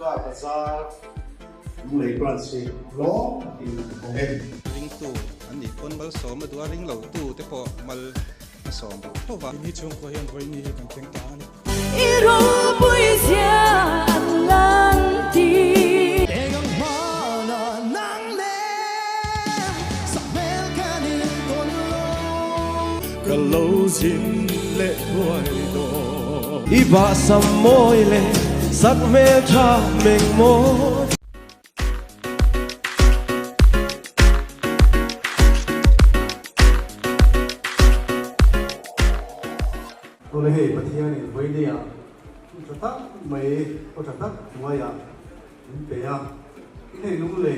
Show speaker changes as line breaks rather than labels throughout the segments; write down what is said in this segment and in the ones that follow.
Ka Bazaar Lung Branch Law in Honghen.
Ring tu ani pon mal som ma dua ring lo tu te po mal som to va
ni chung ko hian voi ni kan thleng ta ani
iro puisia atlanti
egang mana nang le sa mel kanin ton lo ka lo zin le huai do
iba sam moi le sak me tha meng mo
Tôi hề bật thiên này với đi à, cho tắc mấy có cho tắc ngoài à, để à, cái này lúc lề,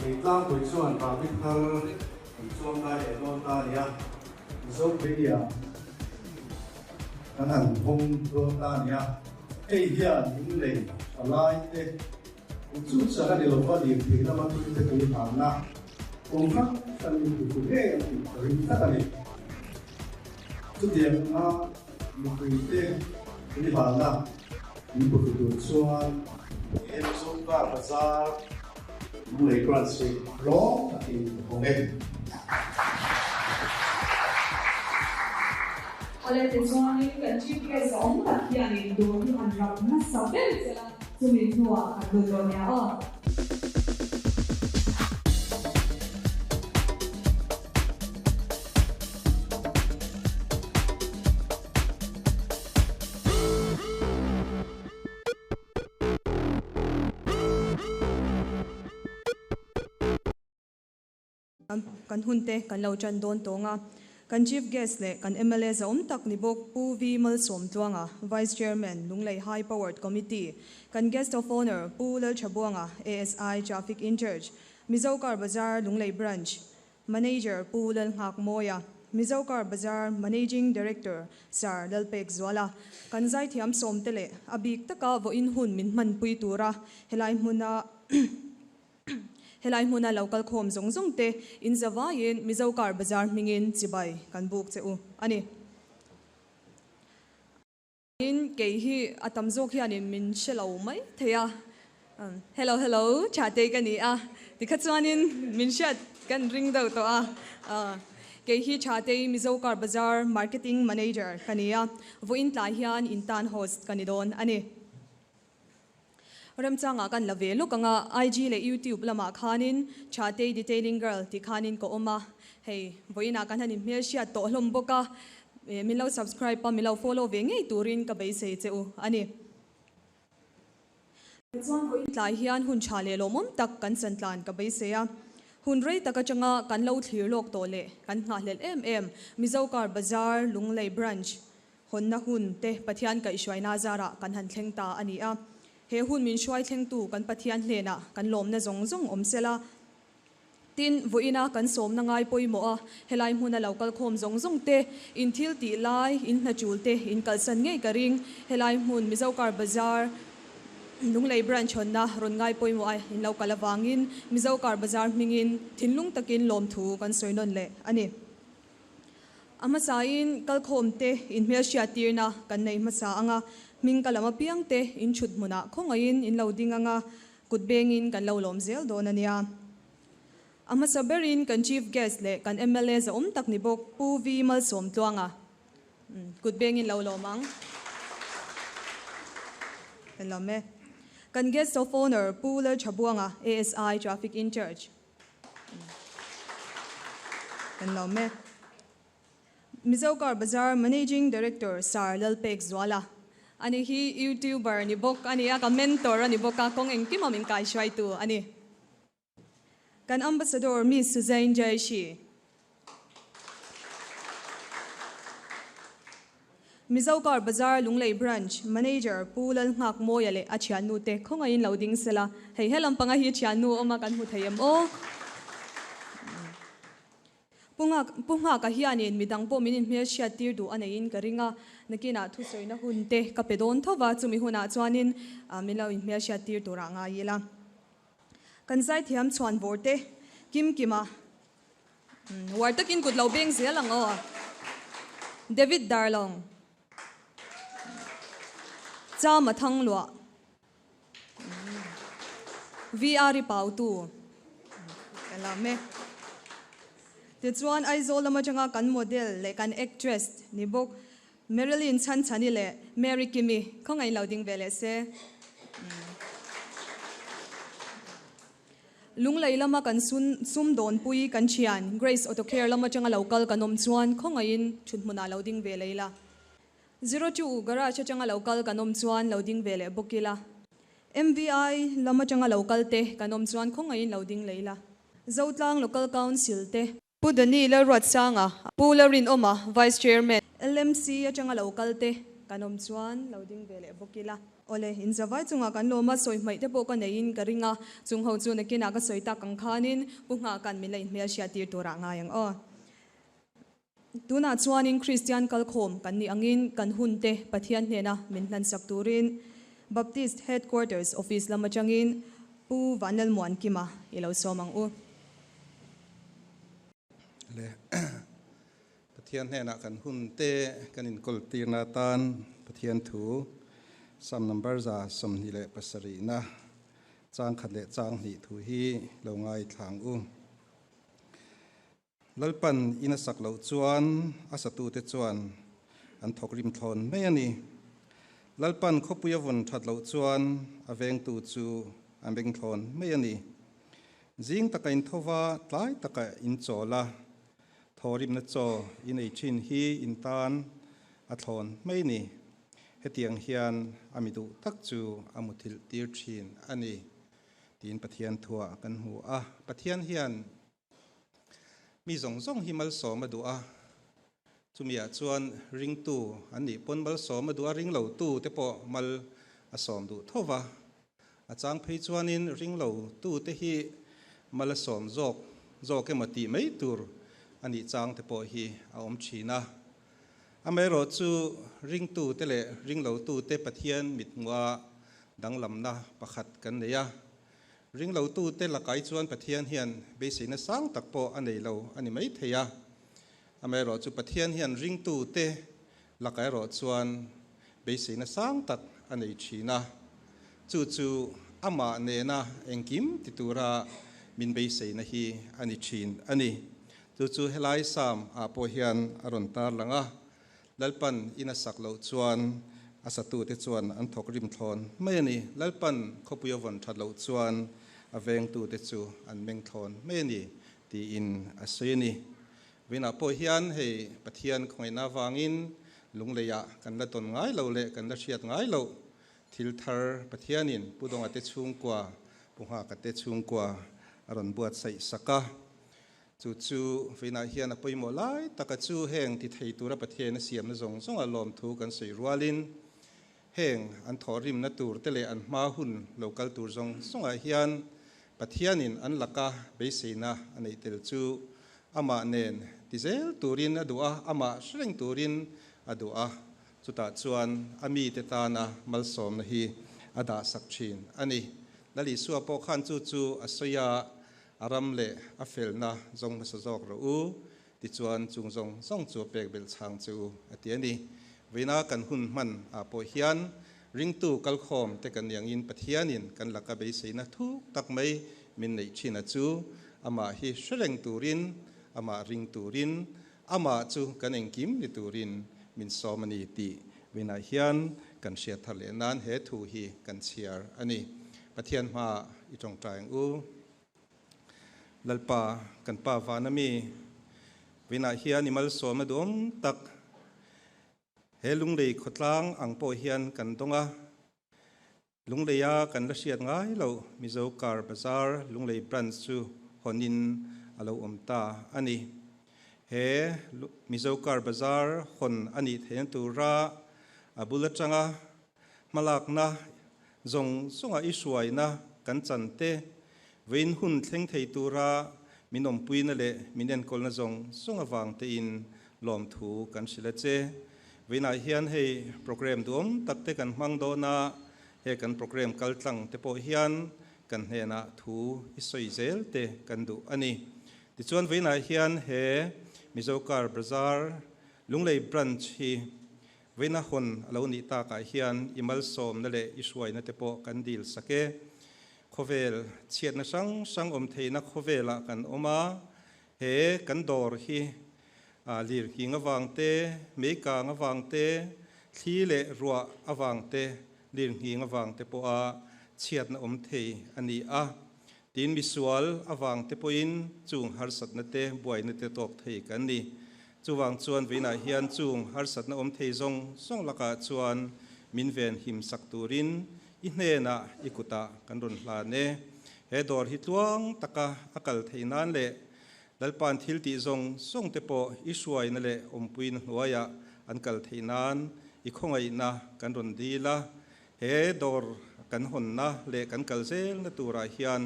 mình làm buổi xuân và biết thằng xuân này để non ta đi à, giúp với đi à, anh hẳn không non ta đi à, cái hiện những lề, lại thế, chút sau đó điều có điểm thì nó mang tới cái phản na, cùng khác, anh cũng thế, rồi tất cả này. Chút điểm một cái tên cái bản là những bộ phim xuân em sống và bazaar Lung Branch Law in Honghen.
Oleh tujuan ini kecil ke zon tapi yang itu tuhan ramna sampai setelah semua kedudukannya oh.
Kan hunte kan lau chan don tonga kan chief guest le kan MLA za tak ni bok pu vi mal som tuanga vice chairman lunglei high powered committee kan guest of honor pu lal chabuanga ASI traffic in charge Mizokar Bazaar lunglei branch manager pu lal ngak moya Mizokar Bazaar managing director sar lalpek zwala kan zai thiam som tele abik taka vo in hun min man pui tura helai muna helai muna local khom zong zong te in zawain Mizokar Bazaar mingin chibai kan buk cheu ani in ke hi atam zok hian in min shelo mai theya hello chate kan ni a tikhachuanin min shat kan ring do to a ke hi chate Mizokar Bazaar marketing manager kania vo in tla hian in tan host kanidon ani Ramchanga kan lave lokanga IG le YouTube lama khanin chate detailing girl ti khanin ko oma hey voina kan hanin me sia to hlom boka milo subscribe pa milo follow ve ngei turin ka bei se cheu ani chuan voin tlai hian hun chale lomom tak kan santlan ka bei se ya hun rei taka changa kan lo thlir lok to le kan nga hlel Mizokar Bazaar lunglei branch honna hun te pathian ka ishwaina zara kan han thleng ta ani a he hun min shwai thleng tu kan pathian hlena kan lom na zong zong omsela tin voina kan som na ngai poimo a helai hmuna local khom zong zong te in thil ti lai in na chul te in kalsan ngei karing helai hmun Mizokar Bazaar lunglei branch honna ron ngai poimo ai in lo kalawangin Mizokar Bazaar mingin thinlung takin lom thu kan soinon le ani amasain kal khom te in hmel sia tirna kan nei masa anga ming kalama piang te in chut muna khongain in loading anga kutbengin kan lo lom zel don ania ama saberin kan chief guest le kan MLA za tak ni bok pu vi mal som tuanga kutbengin lo lomang helame kan guest of honor pu le chabuanga ASI traffic in charge helame Mizokar Bazaar managing director sar lalpek zwala ani hi YouTuber ni bok ani ka mentor ani boka kong engki mamin kai shwai tu ani kan ambassador Miss Suzanne Jaishi Mizokar Bazaar lunglei branch manager pulal ngak moyale achian nu te khonga in loading sela hei helam panga hi chian nu oma kan hu thayam o punga ka hianin midang po minin hmel sia tir du anain karinga nakina thu soina hunte ka pedon thowa chumi huna chuanin milo in hmel sia tir tu ranga yela kan sai thiam chuan vorte kim kima wartakin kut lo beng zelang o David Darlong cha mathang lo VR pau tu kala me ti chuan ai zo lama changa kan model le kan actress ni bok Marilyn Chan Chani le Mary Kimi khongai loading vele se lunglei lama kan sum don pui kan chian Grace Auto Care lama changa local kanom chuan khongain chunmuna loading vele la 02 garage changa local kanom chuan loading vele bokila MVI lama changa local te kanom chuan khongain loading leila Zotlang local council te Pudani la Rod Sanga Pularin Oma Vice Chairman LMC changa local te kanom chuan loading vele bokila ole in zawai chunga kan loma soi mai te po ka nein karinga chung ho chu nakina ka soita kang khanin punga kan milai mel sia tir tora nga yang o tuna chuanin Christian kalkhom kan ni angin kan hunte pathian hena minhlan sakturin Baptist Headquarters Office lama changin pu vanal muan kima ilo somang u
le pathian hena kan hunte kanin koltirna tan pathian thu sam number za som ni le pasari na chang khat le chang ni thu hi lo ngai thlang u lalpan ina sak lo chuan asatu te chuan an thokrim thon me ani lalpan khopuya von that lo chuan aveng tu chu ambeng thon me ani jing takain thowa tlai taka in chola thorim na cho in ei chin hi in tan a thon me ni hetiang hian amidu tak chu amuthil tir thin ani tin pathian thua kan hu a pathian hian mi zong zong himal so ma du a chumia chuan ring tu ani ponbal so ma du a ring lo tu te po mal a som du thowa a chang phei chuanin ring lo tu te hi mal a som zok ke mati mai tur ani chang te po hi a om china amero chu ring tu te le ring lo tu te pathian mitngwa danglamna pakhat kan neya ring lo tu te lakai chuan pathian hian besin sang takpo anei lo ani mai theya amero chu pathian hian ring tu te lakai ro chuan besin sang tak anei china chu ama ne na engkim titura min besin hi ani chin ani chu helai sam a po hian aron tar langa lalpan ina sak lo chuan asatu te chuan an thok rim thon mai ani lalpan khopuya von that lo chuan aveng tu te chu an meng thon mai ani ti in aseni wina po hian hei pathian khoina wangin lungleya kan la ton ngai lo le kan la thiat ngai lo thil thar pathianin pudonga te chung kwa puha ka te chung kwa aron buat sai saka chu vina hian apoi mo lai taka chu heng ti thei tura pathian na siam na zong zong alom thu kan sei rualin heng an thorim na tur tele an ma hun local tur zong songa hian pathianin an laka beisina anei tel chu ama nen tizel turin adua ama shreng turin adua chuta chuan ami te ta na malsom na hi ada sakchin ani lali suwa po khan chu asoya aram le afel na zong masazok ro u ti chuan chung zong song chu pek bel chang chu atiani veina kan hun man a po hian ring tu kal khom te kan yang in pathianin kan laka be seina thu tak mai min nei china chu ama hi shreng turin ama ring turin ama chu kan engkim ni turin min somani ti veina hian kan sia thale nan he thu hi kan chiar ani pathian ma itong tang u lalpa kan pa vanami vina hian imal soma dom tak helung lei khotlang ang po hian kan donga lungleya kan la siat ngai lo mizo kar bazar lunglei branch chu honin alo omta ani he mizo kar bazar hon ani then tura abula changa malakna zong songa isuaina kan chante vein hun thleng thei tura minom puina le minen kolna zong songa wang te in lom thu kan sila che veina hian hei program dom takte kan mang do na he kan program kaltlang te po hian kan hena thu isoi zel te kan du ani ti chuan veina hian he mizokar bazar lunglei branch hi veina hon alo ni ta ka hian imal som na le iswai na te po kan dil sake khovel chiat na sang om thei na khovela kan oma he kan dor hi lir ki nga wangte meika nga wangte thli le ruwa awangte lir hi nga wangte po a chiat na om thei ani a tin visual awangte po in chung har sat na te buai na te tok thei kan ni chuwang chuan veina hian chung har sat na om thei zong song laka chuan min ven him sak turin i hne na ikuta kan ron hla ne he dor hi tluang taka akal theinan le dalpan thil ti zong song te po i suai na le ompuin hnuaya an kal theinan i khongai na kan ron dila he dor kan hon na le kan kal zel na tura hian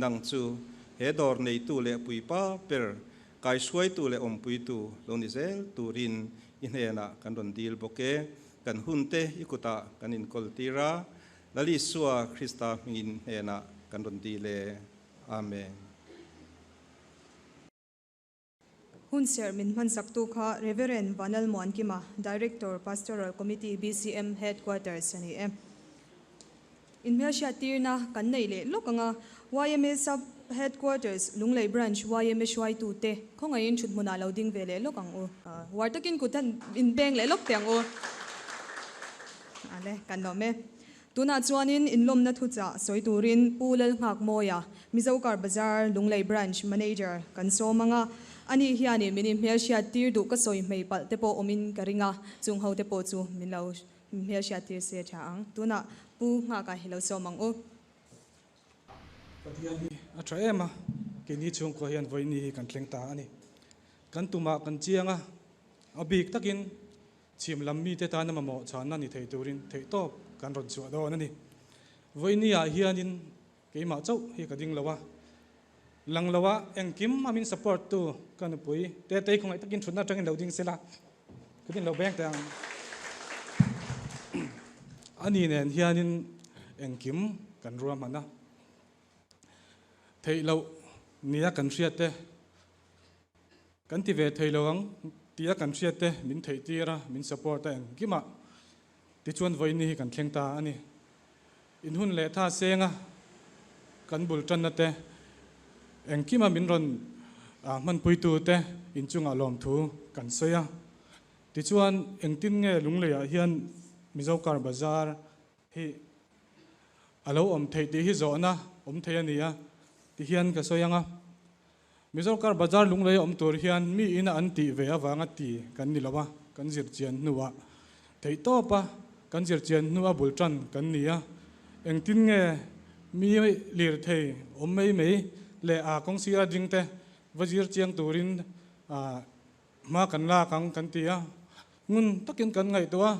nang chu he dor nei tu le pui pa per kai suai tu le ompui tu loni zel turin i hne na kan ron dil boke kan hunte ikuta kan in kol tira lali suwa Krista mingin hne na kan ron dile amen
Hun ser min man saktu kha Reverend Vanal Moankima, Director Pastoral Committee BCM Headquarters ani in Mersha Tirna kan nei le lokanga YMA Sub Headquarters Lunglei Branch YMA Shwai tu te khonga in chut muna loading vele lokang o wartakin kutan in beng le lok teng o ale kan no me tuna chuanin inlom na thucha soiturin pulal ngak moya Mizaukar Bazaar Lunglei Branch Manager kan so manga ani hiani mini Mersha Tir du ka soi mei pal te po omin karinga chung ho te po chu minlo Mersha Tir se chang tuna pu nga ka hilo so mang o
Patiani atraema kini chung ko hian voini kan tlengta ani kan tuma kan chianga abik takin chim lammi te ta na mamo chana ni thei turin thei top kan ron chu do ani voini a hianin keima chau hi ka ding lawa langlawa engkim amin support tu kan pui te te khong takin thunna tangin loading sela kadin lo bank tang ani nen hianin engkim kan ruam ana thei lo nia kan riat te kan ti ve thei lo ang tia kan riat te min thei tira min support ta engkima ti chuan voini kan thlengta ani in hun le tha senga kan bul tan na te engkima min ron man pui tu te in chunga lom thu kan soya ti chuan engtin nge lungleya hian Mizaukar Bazaar hi alo om thei ti hi zo na om thei ania ti hian ka soyanga Mizaukar Bazaar lunglei om tur hian mi ina an ti ve awanga ti kan ni lawa kan zir chian nuwa thei to pa kan zir chian nuwa bultran kan nia engtin nge mi lir thei om mei mei le a kong sia ding te wazir chiang turin ma kan la kang kan tia ngun takin kan ngai towa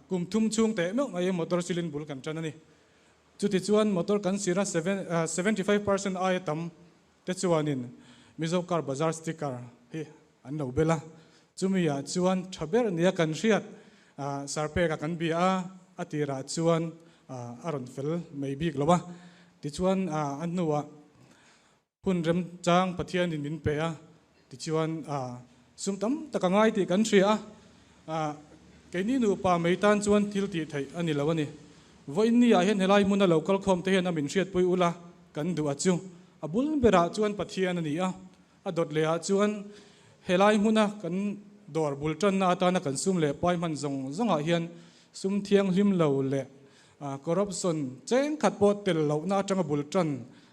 kum thum chung te no ngai motor silin bul kan chanani chuti chuan motor kan sira 75% ai tam te chuanin Mizaukar Bazaar sticker hi an lo bela chumia chuan thaber nia kan riat sarpe ka kan bia atira chuan aron fel maybe glowa ti chuan an nuwa hun rem chang pathian in min pe a ti chuan sumtam takangai ti kan thria keini nu pa meitan chuan thil ti thei ani lawani voini a hen helai muna local khom te hen amin riat pui ula kan du achu abul bera chuan pathian ani a adot le a chuan helai muna kan dor bultan na ta na kan sum le pai man zong zonga hian sum thiang hlim lo le corruption cheng khat pot tel lo na atanga bultan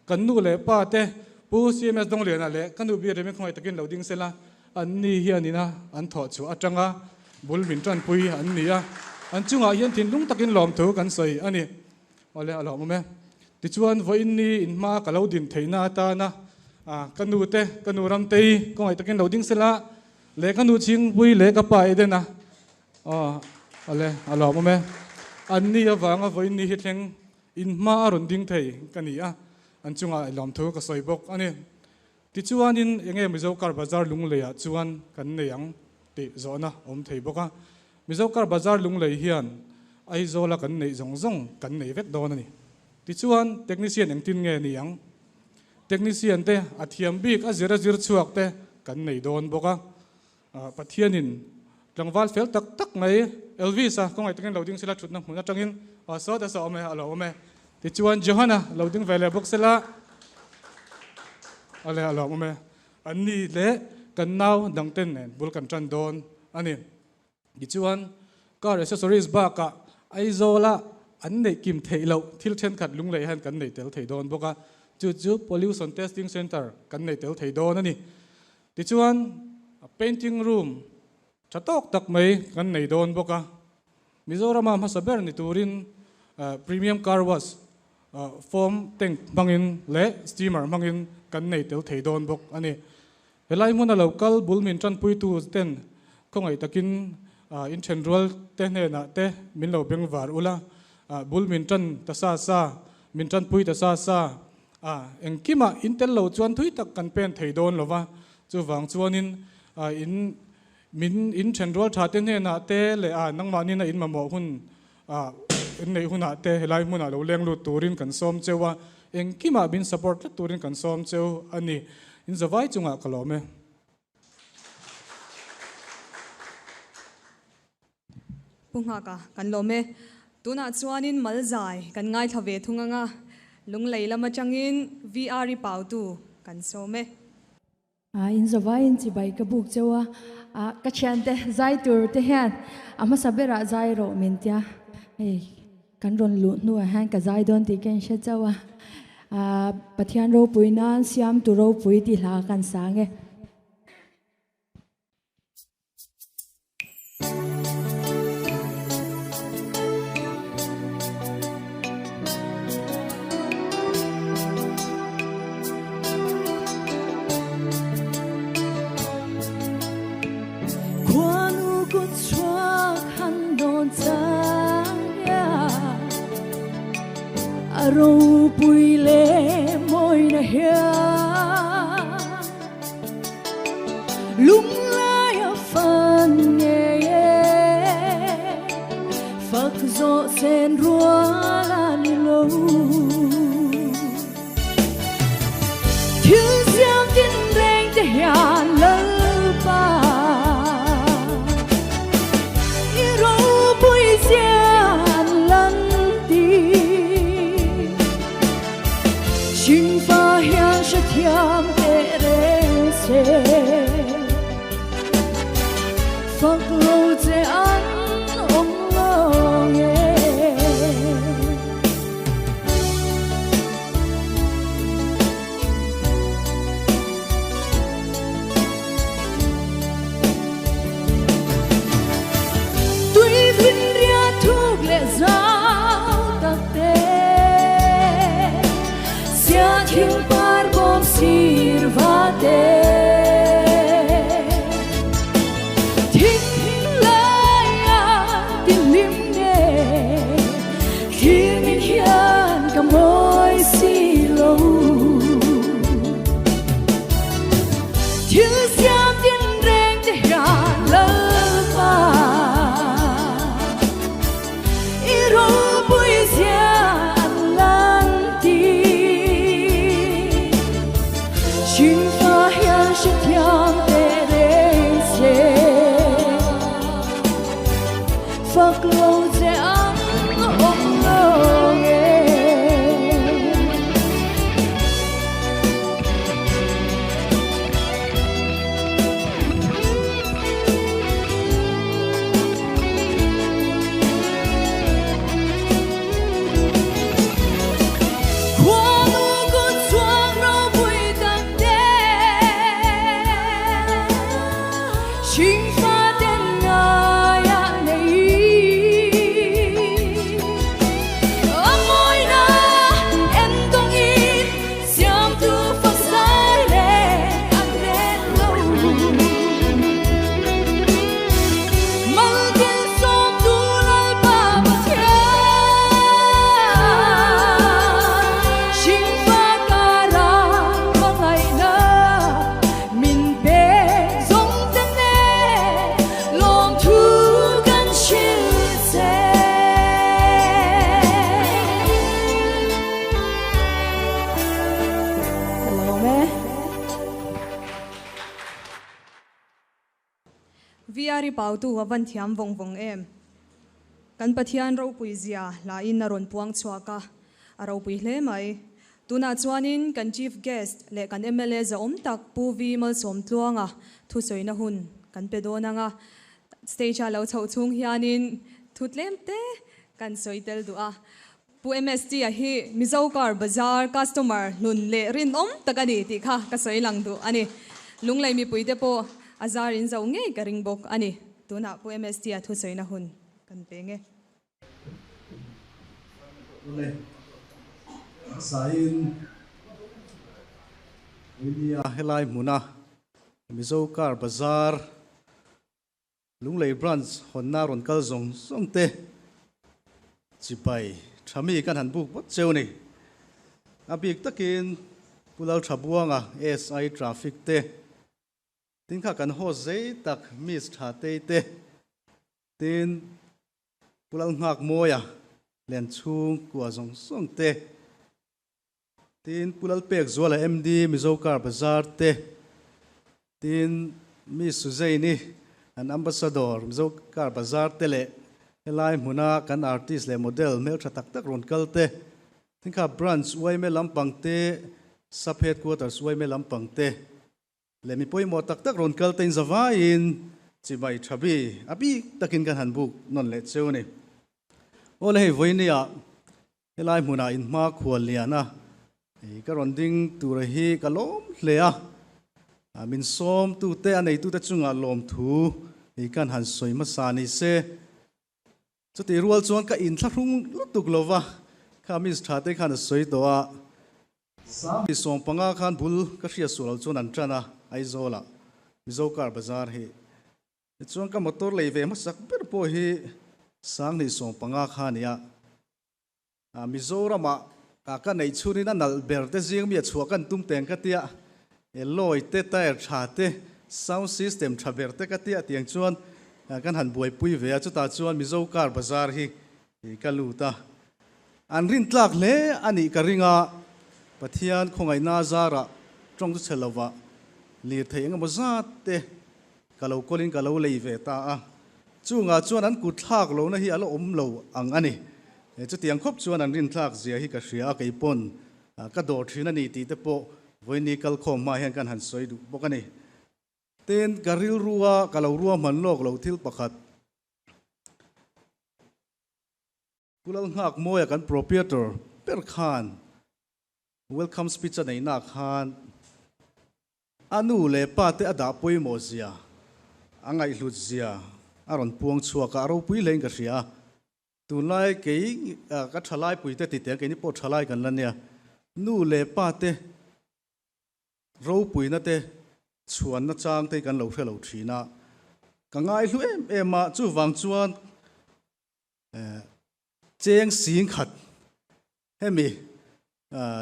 kan nu le pa te pu CMS dong le na le kan u bi re me khoi takin loading sela an ni hianina an tho chu atanga bul min tran pui an nia an chunga hian thin lung takin lom thu kan soi ani ole alo me ti chuan voini in ma kalo din theina ta na kanu te kanu ram te ko ai takin loading sela le kanu ching pui le ka pai de na ole alo me an ni awanga voini hi thleng in ma ron ding thei kania an chunga lom thu ka soi bok ani ti chuan in enge Mizaukar Bazaar lungleya chuan kan neyang ti zona om thei boka Mizaukar Bazaar lunglei hian ai zola kan nei zong zong kan nei vek don ani ti chuan technician engtin nge niang technician te athiam bik a zira zir chuak te kan nei don boka pathianin tlangwal fel tak tak ngai Elvis a kong ai takin loading sila thutna hmuna tangin so ta so me alo me ti chuan Johanna loading vele box la ale alo me anni le kan nau dang ten nen bul kan tran don ani ti chuan car accessories ba ka aizola an nei kim theilo thil then khat lung lei han kan nei tel thei don boka chu pollution testing center kan nei tel thei don ani ti chuan painting room chatok tak mai kan nei don boka Mizoram ma saber ni turin premium car wash foam tank mangin le steamer mangin kan nei tel thei don bok ani helai mun a local bulmin tran pui tu ten khongai takin in central te ne na te min lo beng war ula bulmin tran ta sa min tran pui ta sa engkima intel lo chuan thui tak kan pen thei don lova chu wang chuanin in in central tha te ne na te le nangma ni na in ma mo hun in nei huna te helai mun a lo leng lu turin kan som chewa engkima bin support la turin kan som cheu ani in zawai chunga kalome
punga ka kan lome tuna chuanin malzai kan ngai thave thunganga lung leilama changin VR pau tu kan some
in zawai in chi bai ka buk chewa ka chan te zai tur te han ama sabera zai ro min tia ei kan ron lu nu han ka zai don ti ken she chawa pathian ro puinan siam tu ro pui ti hla kan sange râu bùi lê môi nè hia lung lai ở phần nghề phật dọ sen rúa là lâu thiếu giang tin rèn để hiền lơ ba râu bùi giang lần Xin pha hiang sẽ thiam để đến sẽ Phật lâu dễ ăn ông lo nghe Tuy vinh ria thuộc lệ giáo tạc tế Thiên par bom sirvate Thinh lai tin lim ne Khi mình hiền cả môi xì lâu Thiếu giam tin rèn để ra lơ ba Iro bùi giang lan tin Xin pha hiang sẽ thiam để đến sẽ Phật lâu dễ ăn ông lo nghe
VR pau tu avan thiam vong em kan pathian ro puizia la in na ron puang chhuaka aro pui hle mai tuna chuanin kan chief guest le kan MLA za tak pu vi mal som tluanga thu soina hun kan pe donanga stage a lo chho chung hianin thutlem te kan soitel du a pu MST a hi Mizokar Bazar customer nun le rin takani ti kha ka soilang du ani lunglai mi puite po azar in zo nge ka ringbok ani tuna pu MST a thu soina hun kan pe nge
le sain India
helai muna Mizokar Bazar lunglei branch honna ron kal zong songte chipai thami kan han buk bot cheu ni abik takin pulal thabuanga SI traffic te tin kha kan ho zai tak miss tha te tin pulal ngak moya len chung kwa zong songte tin pulal pek zola MD Mizokar Bazar te tin mi suzai ni an ambassador Mizokar Bazar te le helai muna kan artist le model mel tha tak tak ron kalte tin kha branch wai me lampang te sub headquarters wai me lampang te le mi poi mo tak tak ron kalte in zawa in chibai thabi abi takin kan han buk non le cheu ni ole hei voinia helai muna in ma khwal liana ka ron ding tur hi kalom hlea min som tu te anei tu te chunga lom thu kan han soi ma sa ni se chuti rual chuan ka in thlung lutuk lova kha mis tha te khan soi doa sam bi som panga khan bul ka hria sul chuan an trana aizola Mizokar Bazar hi chuan ka motor leive ma sak ber po hi sang ni som panga khan ya Mizorama ka nei chuni na nal ber te jing mi chua kan tum teng ka tia eloi te tire tha te sound system thaber te ka tia tiang chuan kan han buai pui ve chu ta chuan Mizokar Bazar hi kaluta an rin tlak le ani ka ringa pathian khongai na zara trong chu chelawa lir thei anga mazat te kalau kolin kalau lei ve ta a chunga chuan an kut thak lo na hi alo om lo ang ani chu tiang khop chuan an rin tlak zia hi ka hria kai pon ka dor thina ni ti te po voini kal khom ma hian kan han soi du bokani ten garil ruwa kalau ruwa man lok lo thil pakhat pulal ngak moya kan proprietor per khan welcome speech nei na khan anu le pa te ada poi mo zia angai hlut zia aron puang chua ka ro pui leng ka hria tunlai ke ka thalai pui te ti te ke ni po thalai kan lania nu le pa te ro pui na te chuan na chang te kan lo thelo thina ka ngai hlu em ma chu wang chuan cheng sing khat hemi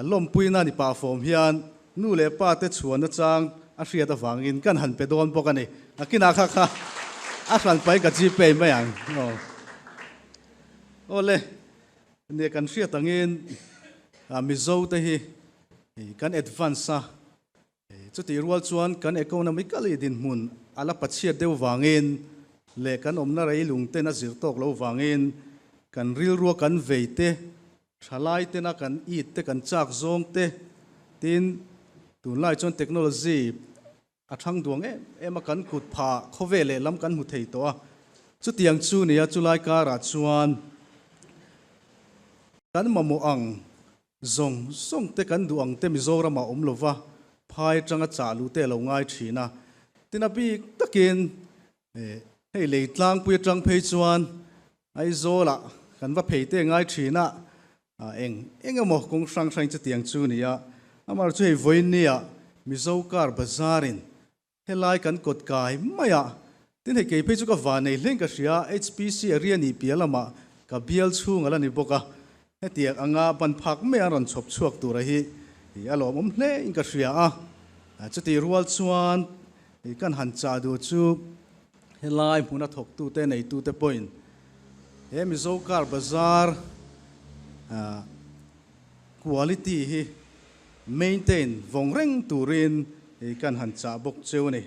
lom pui na ni pa form hian nu le pa te chuan na chang a hria ta wangin kan han pe don bokani akina kha kha a hran pai ka ji pe mai ang no ole ne kan hria tangin mizo te hi kan advance sa chuti rual chuan kan economically din mun ala pachia deu wangin le kan omna rei lung te na zir tok lo wangin kan ril ru kan veite thalai te na kan eat te kan chak zong te tin tunlai chon technology athang duang ema kan kut pha khove le lam kan hu thei to a chu tiang chu nia chulai ka ra chuan kan mamu ang zong song te kan duang te Mizorama omlova phai changa chalu te lo ngai thina tinapi takin hei leitlang pui tang phei chuan ai zola kan va phei te ngai thina engamo kong sang sang che tiang chu nia amar chu hei voin nia Mizokar Bazarin helai kan kot kai maya tin hei ke phei chu ka va nei leng ka hria HPC area ni pialama ka bial chung ala ni boka hetiak anga ban phak me aron chop chuak tu rahi alom om hle in ka hria a chuti rual chuan kan han cha du chu helai hmuna thok tu te nei tu te point he Mizokar Bazar quality hi maintain vongreng turin kan han cha bok cheu ni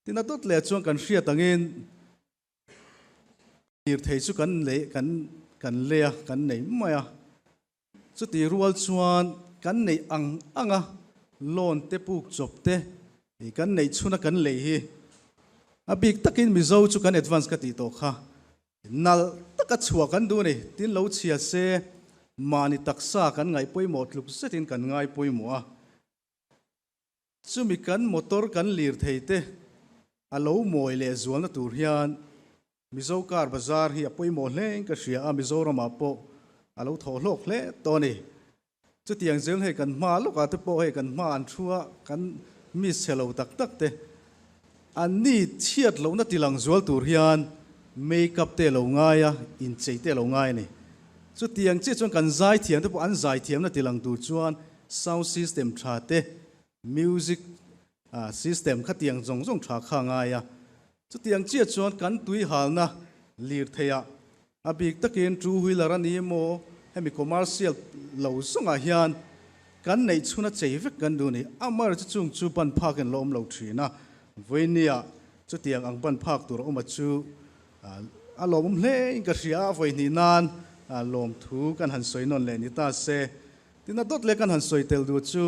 tina tot le chuan kan hria tangin tir thei chu kan le kan le kan nei maya จุดที่รัวชวนกันในอังลอนเตปุกจบเตกันในชุนกันเลยฮีอาบิกตะกินมิโซจุกัน advance กันติโตค่ะนัลตะกัดชัวกันดูนี่ตินเราเชียเซมานิตักษากันไงป่วยหมดลุกเสตินกันไงป่วยหมัวซุมิกันมอเตอร์กันลีร์เทเตอาลูมวยเลจวนตัวเฮียนมิโซคาร์บาซาร์ฮีป่วยหมดเล่งก็เสียมิโซรามาโปอาลูทอโลกเล่ตอนนี้จุดยังเสียงให้กันมาลูกอาจจะโปให้กันมาอันชัวกันมิเชลตักตักเตอันนี้เทียดเราหน้าที่หลังจวนตัวเฮียนเมคอัพเตเราง่ายอินเจเตเราง่ายนี่จุดยังเจ้าจวนกันใจเทียมแต่พออันใจเทียมหน้าที่หลังตัวจวน sound system ชาเต music system ขัดยังจงชาข้างง่ายจุดยังเจ้าจวนกันตุยหาลนะลีร์เทียอาบิกตะเกียนจูหุยลารันนี้โมให้มี commercial เราส่งอาเฮียนกันในชุนเจียฟกันดูนี่อามาจะจุงจูบันพากันล้อมเราทีนะเวเนียจุดยังอังบันพากตัวเรามาจูอารมณ์เล่นกระเสียไว้นี่นานลมถูกันหันสวยนนเลยนี่ตาเสที่นัดดเล็กกันหันสวยเตลดูจู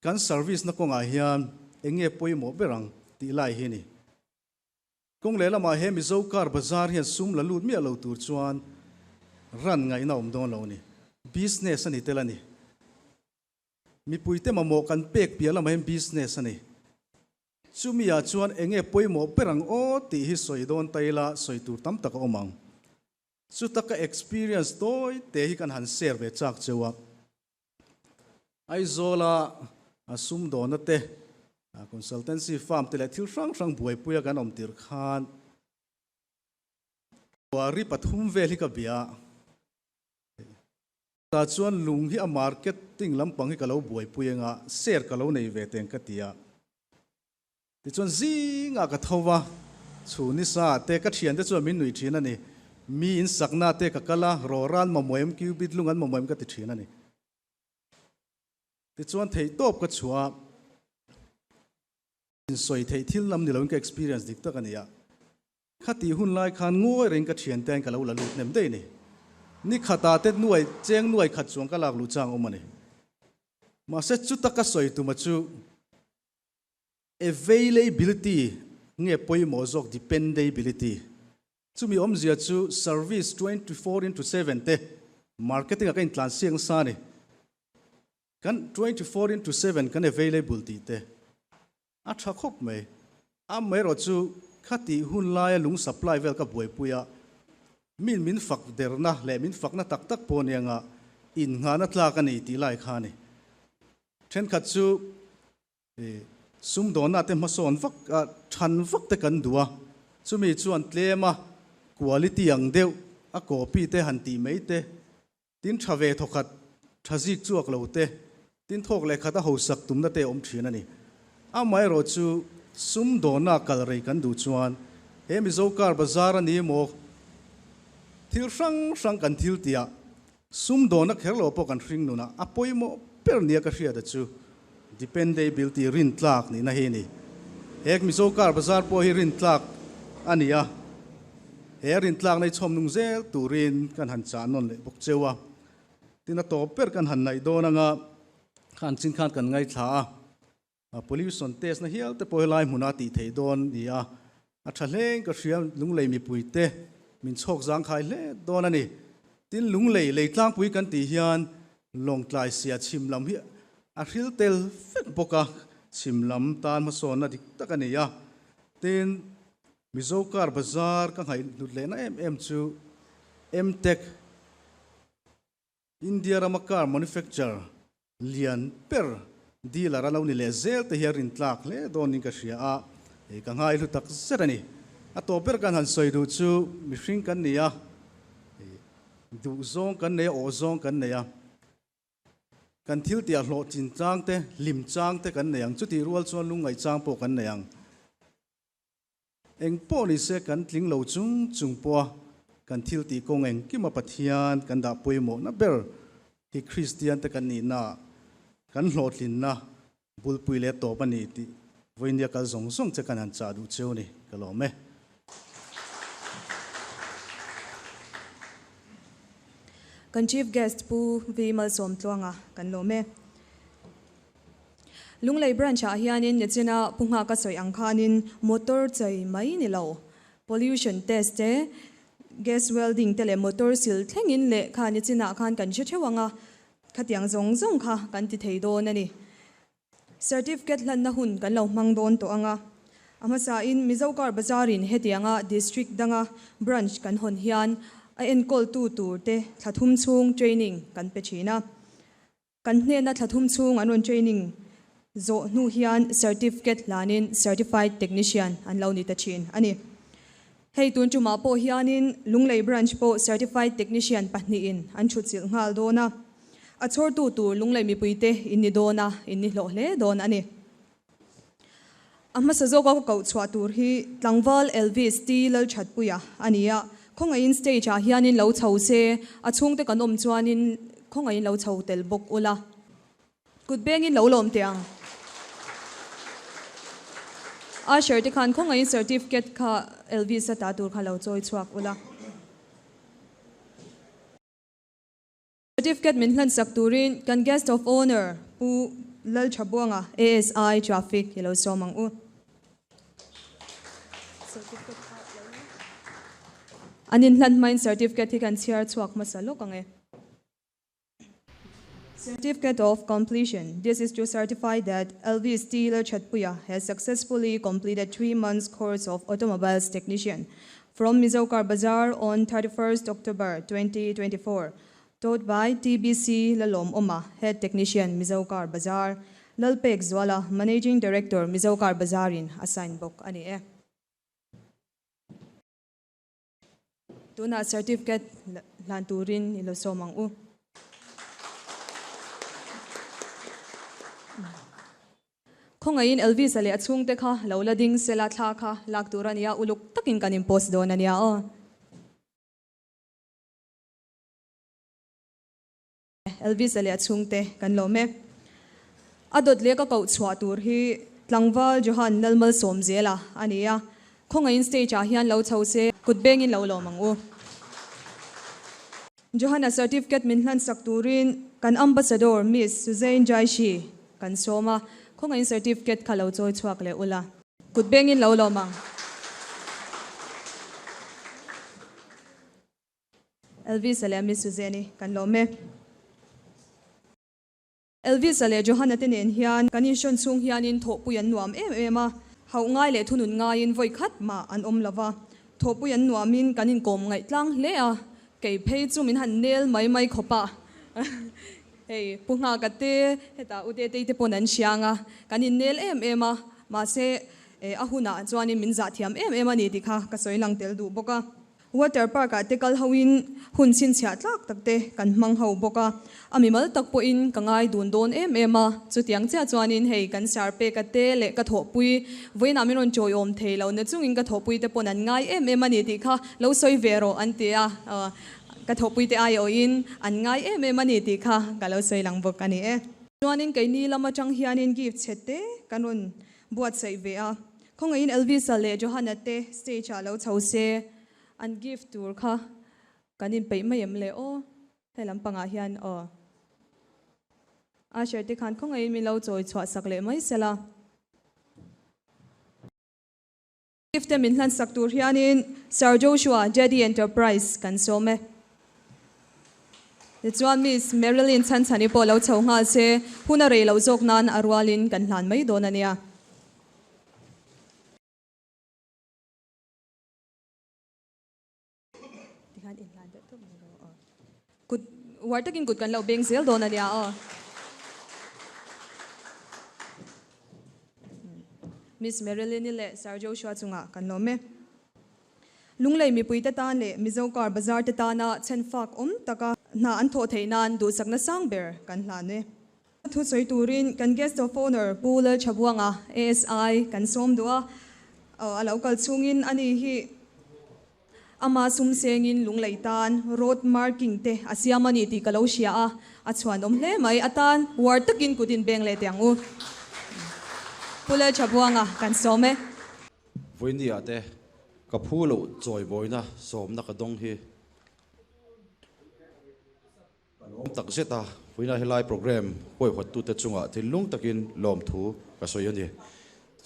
กันเซอร์วิสนักกงอาเฮียนเองเงียบป่วยหมดเบรังตีไล่เฮนี่กงเล่ละมาเฮมิโซคาร์บาซาร์เฮียนซุ่มละลูดเมียเราตัวจวนรันไงน่าอมโดนเรานี่บิสเนสนี่เตลันนี่มีปุยเตมาโมกันเปกเปียละมาเห็นบิสเนสนี่ซูมีอาจวนเองเงียบป่วยหมดเบรังโอตีฮิสวยโดนไตละสวยตัวตั้มตะกอมังสุดท้าย experience โดยเตะกันหันเสียไปจากเจ้าไอโซลาซุ่มโดนเตะ consultancy firm เตะที่ช่างบวยปุยกันอมติรขานวารีปฐุมเวลิกเบียตาชวนลุงที่ marketing ลำปังให้กับเราบวยปุยงะเสียกับเราในเวทีกันตียที่ชวนซิงะกับทว่าชูนิสาเตะกับเชียนเตะชวนมินหนุ่ยทีนั่นนี่มีอินสักนาเตกกะลาโรรันมาหมวยมคิวบิดลุงอันมาหมวยมก็ติดเชื้อนั่นนี่ติดส่วนเทยตบก็ชัวอินสวยเทยที่ลำนี่เราเป็น experience ดิกตะกันเนี่ยขัดตีหุ่นลายขันงูเร่งกระเชียนแตงกับเราละลุกเนี่ยได้นี่ขัดตาเต็ดหน่วยเจ้งหน่วยขัดสวงกะลากลุจางออกมาเนี่ยมาเสร็จจุดตะกัสวยตัวมาจู availability เงี้ยป่วยหมอจอก dependabilityจูมีเสียจู service 24/7 เต marketing กันทรานเซียงซานี่กัน 24/7 กัน availability เตอาชักคบไหมไม่รอจูขัดที่หุ่นลายลุง supply เวลกับบวยปุยมินฝักเดรนะและมินฝักน่ะตักปนยังอินงานนัดลากันนี่ตีไล่ขานี่เช่นขัดจูซุ่มโดนน่ะเต็มมาสอนฝักชันฝักแต่กันดัวจูมีชวนเตลมาquality อย่างเดียวcopy เตหันตีไม่เตตินชาเวทขัดชาซิกจวกเราเตตินทอกเลยขัดหัวสักตุ่มนั่นเตอมเชียนั่นนี่ไม่รอจูซุ่มโดนน่ะกัลเลยกันดูชวนเฮมิโซคาร์บาซาร์นี่โมทิลช่างกันทิลเตียซุ่มโดนน่ะแค่เราพอกันฟิงนู่นป่วยโมเปรเนี่ยก็เสียดัจู dependability รินทลักนี่นะเฮนี่เฮมิโซคาร์บาซาร์พอฮิรินทลักอันนี้เฮรินทลักในชมนุงเซลตูรินกันหันจานนเลยบอกเจ้าที่น่าตบเปิดกันหันในโดนงะขันสินขันกันไงท่าpolice on test นะเฮียแต่พอไล่มุนาตีเทโดนนี่อัชเลงก็เสียลุงเลยมีปุยเตมินโชคจางขายเล่โดนนี่ตินลุงเลยตั้งปุยกันตีเฮียนลงกลายเสียชิมลำเฮียฮิลเตลเฟกปกะชิมลำตานมาสอนนะดิตะกันนี่ตินมิโซคาร์บาซาร์กันให้ดูเลยนะจูTech India Ramakar Manufacture เลียนเปอร์ดีลาเรานี่เลเซลแต่เฮรินทลักเลยโดนนี่ก็เสียกันให้ลุตักเสร็จนี่ตัวเปอร์กันหันสวยดูจูมิชิงกันนี่ดูซองกันนี่โอซองกันนี่กันทิลเตียโหลจินจางเตลิมจางเตกันนี่จุดที่รัวชวนลุงไงจางโปกันนี่เองป้อนี่เสกันทิ้งเหล่าจุงปัวกันทิลตีกงเองกิมาปัทยานกันดาปุยโมนับเบลที่คริสเตียนแต่กันนี่นะกันโหลดลินนะบุลปุยเล่โตปนีที่วันนี้กันส่งจะกันหันจ่าดูเจ้านี่ก็ลองไหม
kan chief guest pu vimal som tluanga kan lo me lunglei branch a hianin nechina pungha ka soi angkhanin motor chai mai ni lo pollution test te gas welding tele motor sil thlengin le kha nechina khan kan che thewanga khatiang zong zong kha kan ti thei don ani certificate lan na hun kan lo mang don to anga amasa in Mizogar Bazarin hetianga district danga branch kan hon hian a enkol tu tur te thathum chung training kan pe china kan hne na thathum chung anon training zo nu hian certificate lanin certified technician an lo ni ta chin ani hei tun chuma po hianin lunglei branch po certified technician pahni in an thu chil ngal dona a chhor tu tur lunglei mi puite inni dona inni lo hle don ani amma sazo ko ko chwa tur hi tlangwal LV Steel thatpuya ania khonga in stage a hianin lo chho se a chungte kanom chuanin khonga in lo chho tel bok ula kut beng in lo lom tiang a shirt khan khonga in certificate kha LV sa ta tur kha lo choi chuak ula certificate min hlan sak turin kan guest of honor pu lal chabuanga ASI traffic yelo somang u anin hlan main certificate kan share chuak masalo kange certificate of completion this is to certify that LV Steel Chatpuya has successfully completed 3 months course of automobiles technician from Mizogar Bazar on 31st October 2024 taught by TBC Lalom Oma, Head Technician, Mizogar Bazar, Lalpek Zwala, Managing Director, Mizogar Bazarin, assign book, ani eh. Tuna certificate lanturin ilo somang u. Kung ngayon LV sali at sung teka, laula ding sila tlaka, lakturan niya uluk takin kanin post doon na niya o. Elvis ali at sungte kan lome adot le ka kau chwa tur hi tlangwal johan nalmal somzela ania khonga in stage a hian lo chhose kutbeng in lo lomang u johanna certificate min hlan sak turin kan ambassador Miss Suzanne Jaishi kan soma khonga in certificate khalo choi chuak le ula kutbeng in lo lomang Elvis ali Miss Suzanne kan lome Elvis ale Johanna tenen hian kanishon chung hian in thopuyan nuam ema hau ngai le thunun ngai in voi khat ma an om lava thopuyan nuamin kanin kom ngai tlang le a kei phei chu min han nel mai khopa hey punga kate heta ude te ponan sianga kanin nel ema ma se ahuna chuanin min za thiam ema ni dikha ka soilang tel du boka water park atekal hawin hun sin chha tlak takte kan mang ho boka amimal takpo in kangai don ema chutiang cha chuanin hei kan sarpe ka te le ka thopui voina minon choyom theilo na chungin ka thopui te ponan ngai ema ni ti kha lo soi vero antia ka thopui te ai o in an ngai ema ni ti kha ka lo soi lang bok ani e chuanin kai ni lama chang hianin gift chete kanon buat sei ve a khonga in Elvis ale Johanna te stage a lo chhose an gift tur kha kanin pe mayem le o helam panga hian o a shirti khan khong ai mi lo choi chwa sak le mai sela gift min hlan sak tur hianin Sir Joshua Jedi Enterprise kan some the chuan Miss Marilyn Chanchani po lo chhonga se huna re lo jok nan arwalin kan hlan mai don ania wartakin kut kan lo beng sel don ania o Miss Marilyn le Sir Joshua chunga kan lo me lunglei mi puita tan le Mizogar Bazar te ta na chenfak taka na an tho theinan du sakna sang ber kan hla ne thu soi turin kan guest of honor pula chabuanga ASI kan som duwa alokal chungin ani hi ama sumsengin lungleitan road marking te asiamani ti kalosia a chuan om hle mai atan war takin kutin beng le tiang u pula chabuanga kan some
voini ate ka phulo choi boina somna ka dong hi lom tak zeta voina helai program hoi hot tu te chunga thil lung takin lom thu ka soyani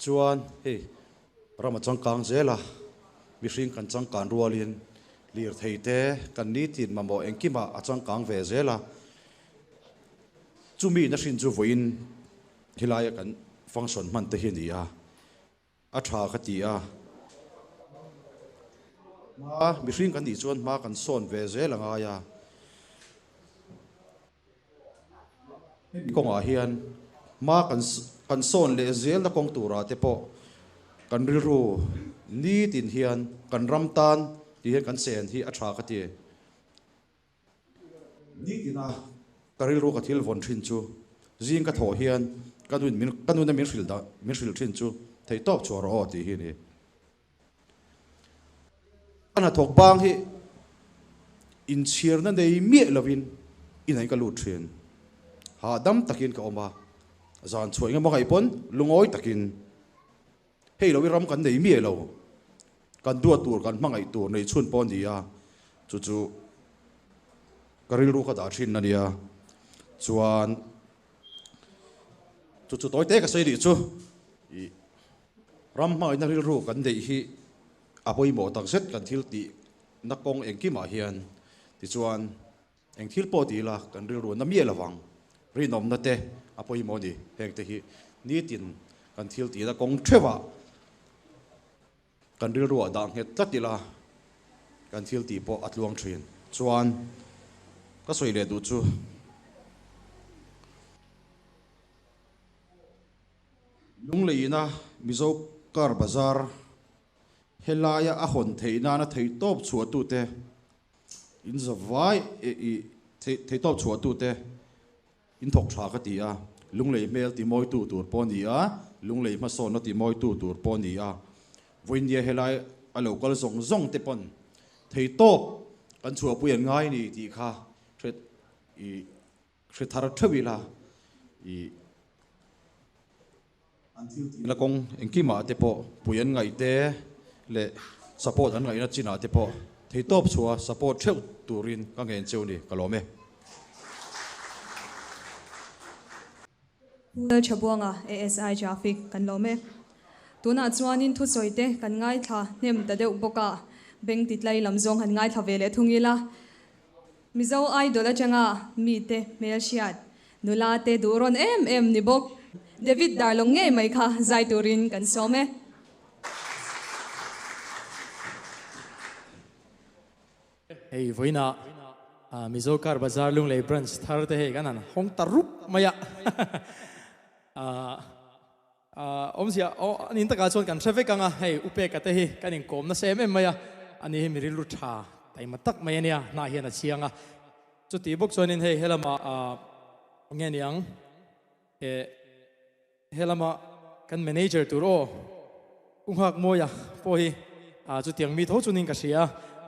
chuan hey rama changkang zela mi hring kan changkan rualin lir theite kan ni tin mamo engkima achangkang ve zela chumi na hrin chu voin hilai kan function man te hi ni a tha khati a ma mi hring kan ni chuan ma kan son ve zela nga ya kong a hian ma kan son le zel na kong tura te po kan riru ni tin hian kan ramtan ti hian kan sen hi a tha ka ti ni tina kariru ka thil von thin chu zing ka tho hian kanun na min hril thin chu thei top chor o ti hi ni ana thok bang hi in chir na nei mi lovin in ai ka lu thin ha dam takin ka oma zan choi nga makai pon lungoi takin hei lo ram kan nei mi lo kan du tur kan mangai tur nei chun pon dia chu chu karil ru ka da thin na dia chuan chu toy te ka sei ri chu i ram mai na ril ru kan dei hi apoi mo tak set kan thil ti na kong engki ma hian ti chuan eng thil po ti la kan ril ru na mi lawang ri nom na te apoi mo ni heng te hi ni tin kan thil ti da kong thewa kan ril ru dang het tlatila kan thil ti po atluang thin chuan ka soi le du chu lung leina mizo kar bazar helaya a hon theina na thei top chua tu te in zawai thei top chua tu te in thok tha ka ti a lunglei mel ti moi tu tur pon ni a lunglei ma son no ti moi tu tur pon ni a voin dia helai a local zong zong te pon thei top kan chua puyan ngai ni ti kha thret i thar thawila i until ti la kong engkima te po puyan ngai te le support an ngai na china te po thei top chua support theu turin ka ngen cheu ni kalome
chabuanga ASI traffic kan lome tuna chuanin thu soite kan ngai tha nem ta deuh boka beng titlai lamzong han ngai tha vele thungila mizo idol changa mi te melsiat nula te duron em ni bok David darlong nge mai kha zai turin kan some
hey voina mizo kar bazar lung lei branch thar te he kanan hong tarup maya omsia anin taka chon kan traffic anga hey upe ka te hi kanin kom na sem em maya ani hi miril tha tai matak maya nia na hian a chianga chu ti bok chonin hey helama nge niang e helama kan manager turo ung hak moya po hi chu tiang mi tho chunin ka sia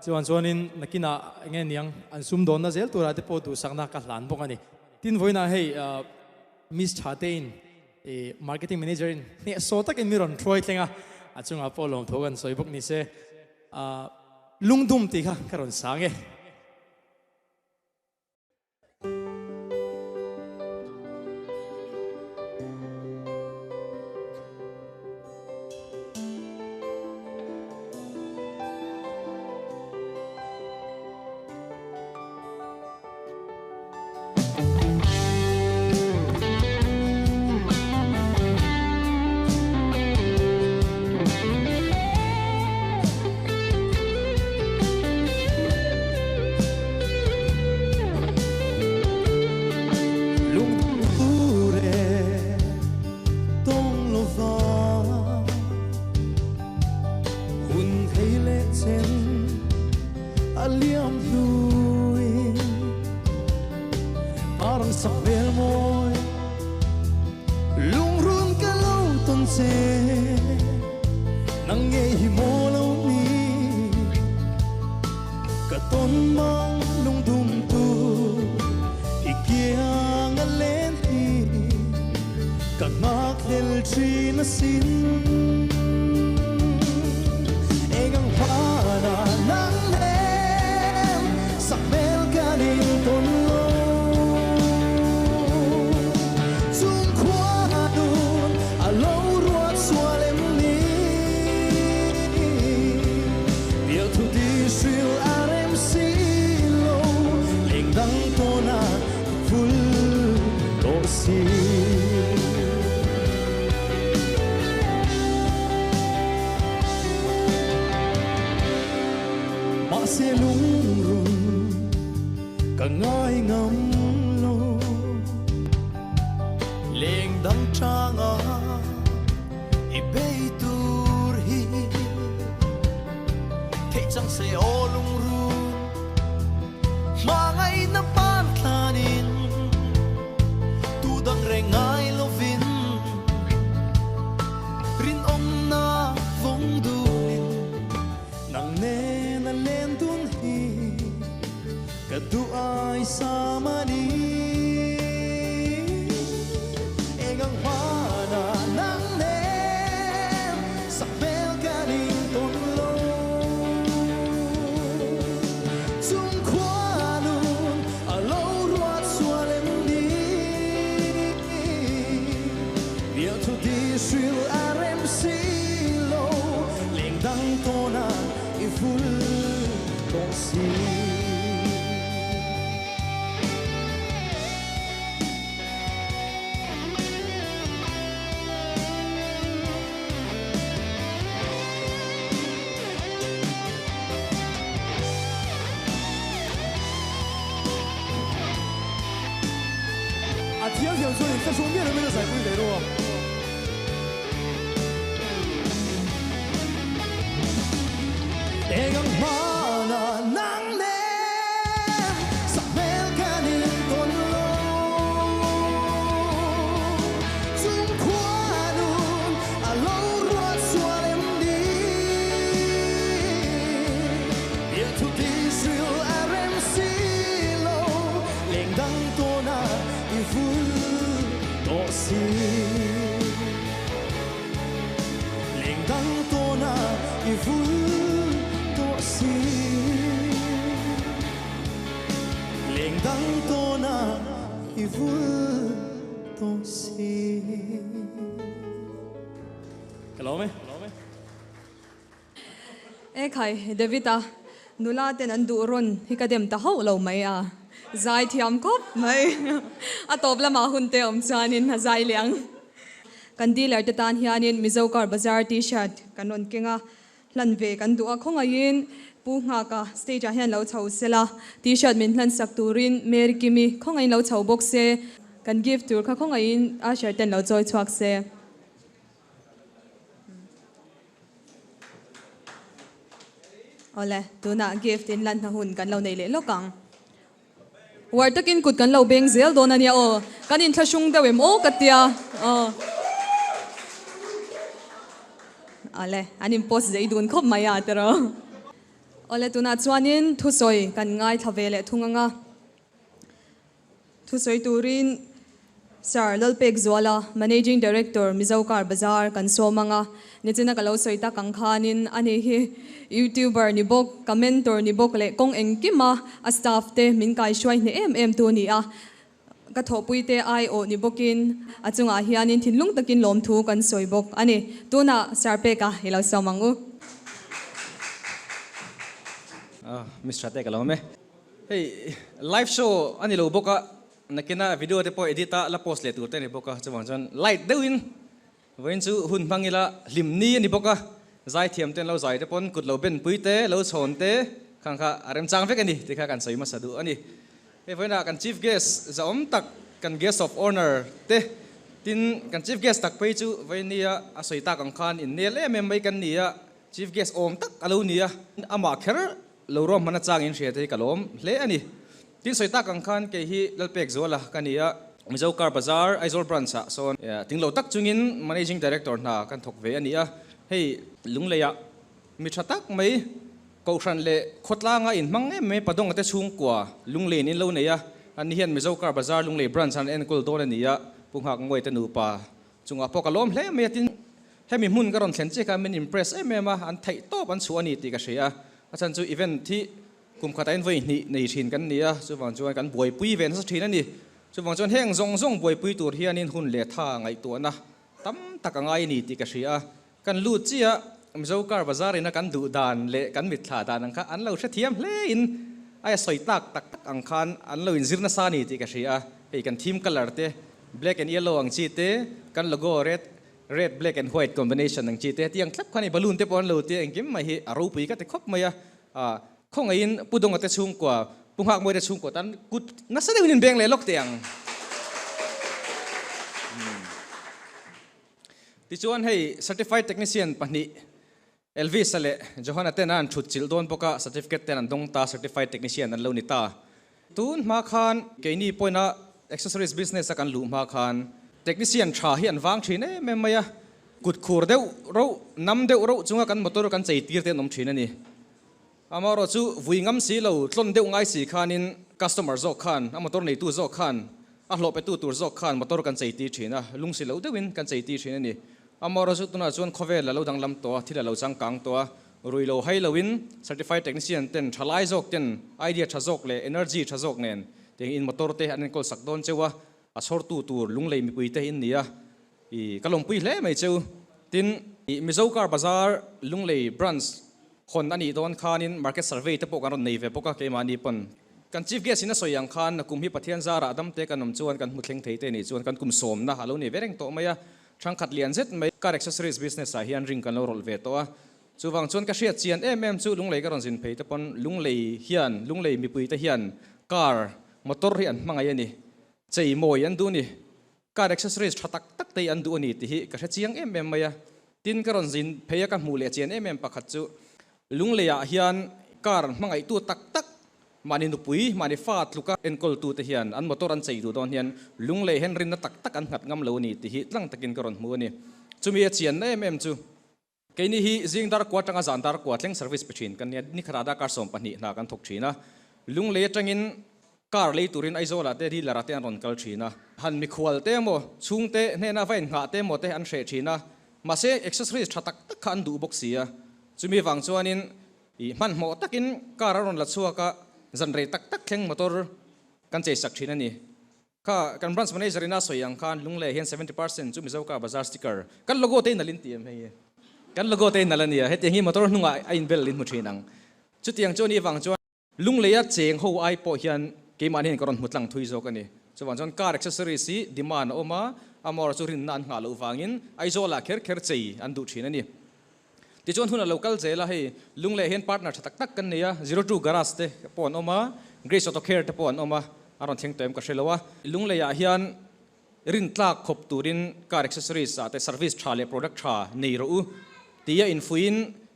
chuan chuanin nakina nge niang an sum don na zel tura te po tu sakna ka hlan bok ani tin voina hey miss chatein e marketing manager in ne so takin miron troi tlenga achunga polom thogan soibok ni se lungdum ti kha karon sange
Sakmel kanin tonlo si mà sẽ lung rung cả ngái ngắm lô lên đăng trang à i bay tur hi thế chẳng sẽ ô lung rung mà ngày năm ban thanin tu đăng reng ai lovin rin om na vong duin nang ne na len tun hi ka tu ai sa mani engang hana nang ne sa bel kaning ton lo zum kwanun alo ruat sualem di dia tu di shil arem silo leng dang tona iful ton si啊，听说你这书面都没有在规得咯。Egang mana nang nem sa mel kanin ton lo zum kwanun alo ruat sualem di dia tu di shil arem silo leng dang tona iful to si leng dang tona iful si leng dang tona iful to si
Hello me.
e khai Davida nula ten an du ron hi ka dem ta ho lo mai a zai thiam kop mai a top lama hun te om chanin ha zai liang kan di ler te tan hianin Mizokar Bazar t-shirt kanon kinga lan ve kan du a khonga yin pu nga ka stage a hian lo chho sela t-shirt min hlan sak turin mer kimi khonga in lo chho box se kan give tur kha khonga in a shirt ten lo choi chuak se ole tuna gift in lan hun kan lo nei le lokang war takin kut kan lo beng zel don ania o kan in thlasung dewem o katia ale anin post zai dun khop maya tero ole tuna chuanin thusoi kan ngai thavele thunganga thusoi turin Sir Lalpek Zwala Managing Director Mizokar Bazar kan somanga nichina kalo soita kangkhanin ani hi YouTuber ni bok commenter ni bok le kong engkima a staff te min kai shwai ni em tu ni a ka thopui te ai o ni bokin achunga hianin thinlung takin lom thu kan soibok ani tuna sarpe ka hilo somangu
Mr. Te kalome hey live show ani lo boka nakina video te po edita la post le tur te ni boka chuwang chon light deuin voin chu hun phangila limni ni boka zai thiam ten lo zai te pon kut lo ben pui te lo chhon te khangkha arem chang vek ani te kha kan soi ma sadu ani he voina kan chief guest zaom tak kan guest of honor te tin kan chief guest tak pei chu voinia a soita kang khan in ne le mem mai kan nia chief guest om tak alo nia ama kher lo rom mana chang in hre te kalom hle ani tin soita kang khan ke hi Lalpek Zwala kania Mizokar Bazar Aizawl branch a son tinglo tak chungin managing director na kan thok ve ania hei lungleya mi thatak mai ko hran le khotla nga in mang me padong ate chung kwa lungle nin lo neya an hian Mizokar Bazar lungle branch an en kul don ania punghak ngoi te nu pa chunga pokalom hle me tin hemi mun garon thlen che ka min impress emema an thai top an chu ani ti ka hria achan chu event thi kum khatain voi ni nei thin kan nia chuwang chuan kan boi pui ven sa thin ani chuwang chuan heng zong boi pui tur hianin hun le tha ngai tu na tam takangai ni ti ka hria kan lu chia Mizokar Bazar ina kan du dan le kan mit thla dan ang kha an lo hre thiam hle in ai soi tak tak ang khan an lo in zirna sa ni ti ka hria ei kan theme color te black and yellow อังจีเตกันโลโก้ red black and white combination อังจีเตที่ยังคลับขันบอลลูนเตปอนโลเตอังกิมมาฮีอารูปีก็เตคบมาคงไอ้ปุดงก็เตชุ่มกว่าปุ่งหักมวยเตชุ่มกว่าตันกุดนักแสดงนินเบงเลยล็อกเตียงที่ชวนให้ certified technician ปนิเอลวิสเลยจอห์นเตนันชุดจิลโดนปกะ certificate เตนันดงตา certified technician นั่นเลวนิตาตูนมาคานเกนี่ปอยน่ะ accessories business กันลุมาคาน technician ชาฮีอันวางชีนเมย์มายกุดขูดเดวเรานำเดวเราจุงกันมอเตอร์กันใจตีเตนนมชีนนี่อามาเราจูวิ่งงำสีเราต้นเดวง่ายสีคานิน customer จอกคานมอเตอร์ในตู้จอกคานหลบไปตู้จอกคานมอเตอร์กันใจตีชีนะลุงสีเราเดวินกันใจตีชีนนี่อามาเราจุตัวน่ะจวนคอเวลเราดังลำตัวที่เราจังกังตัวรุยเราให้เราวิน certified technician เต็นทลายจอกเต็นไอเดียชจอกเลย energy ชจอกเนี่ยเต็นอินมอเตอร์เตอันนี้ก็สักโดนเจ้าว่าสอร์ตู้ลุงเลยมีปุยเตอินนี่กะลงปุยเล่ไม่เจ้าตินมิโซการ์บาซาร์ลุงเลยบรันส์คนอันนี้โดนคานิน market survey เตปกันรถในเว็บปกเกมานีปนกัน chief guest นะสวยอย่างคานกุมฮิปเทียนซาระดัมเตกันนมจวนกันมุดเล็งเทเตนี่จวนกันกุมสมนะฮัลโหลนี่เวรงโตไม่ช่างขัดเลียนเสร็จไม่การ accessories business สายฮันริงกันเราโรลเวตัวจูวังจวนกระเชียดเจียนจูลุงเลยก็รอนสินเพย์แต่ปนลุงเลยฮินลุงเลยมีปุยแต่ฮินการมอเตอร์ฮินมังไงนี่ใจมวยอันดูนี่การ accessories ชัดตักเตยอันดูนี่ที่กระเชียงไม่ตินก็รอนสินเพย์กันมูเลเจียนปักขัดจูลุงเลยฮินการมังไงตัวตักมานินุปุยมานิฟาดลูกเอ็นกอลตูเทียนอันมอเตอร์อันใจดูตอนเฮียนลุงเลยเห็นรินนัตักอันหัดงำเหลวนี่ที่ตั้งตะกินกรอนมัวนี่จูมีเชียนจูแค่นี้จิงดาร์กว่าจังอาจารย์ดาร์กว่าเลี้ยงเซอร์วิสไปชินกันเนี่ยนี่ขนาดการส่งปนินากันทุกชีนะลุงเลยจังอินการเลยตุรินไอโซลาเตที่ลาราเตอันรอนกัลชีนะหันมีขวดเตโมชุงเตเนน่าไฟหาเตโมเตอันเชชีนะมาเซเอ็กซ์ตรีชัดตักขันดูบ็อกซี่จูมีฟังชวนินมันหมดตักินการรอนลัดชัวกะจันเรตักแข่งมอเตอร์กันใจสักทีนั่นนี่ข้ากันบรันส์มันเองจะเรียนน่าสวยอย่างคันลุงเล่เห็น 70%จุ่มมิเจ้ากับบาซาร์สติกเกอร์กันโลโก้เต้นนั่นลินตีมเฮียกันโลโก้เต้นนั่นนี่เฮ็ดอย่างนี้มอเตอร์นุ่งไอ้อินเบลลินมุชีนังจุดที่ยังโจนี่ฟังจวนลุงเล่เจียงหัวไอ้ปอเฮียนเกมอันนี้ก็รอนมุดหลังทุยโจกันนี่จวนจวนการ์ accessories สิดิมานออกมาอามอร์จุรินนันหาลูฟังอินไอโซล่าเคร์ใจอันดูชีนั่นนี่ที่จวนทุนเราคัลเจล่ะให้ลุงเล่เห็นพาร์ทเนอร์ตักกันนี่02 garage เตปอนออกมาGrace Auto Care เตปอนออกมาอารมณ์เที่ยงเต็มก็เชื่อว่าลุงเลยเฮียนรินตลาขบตูรินการ accessories แต่ service ชาเล product ชาในรู้ที่อินฟูอิน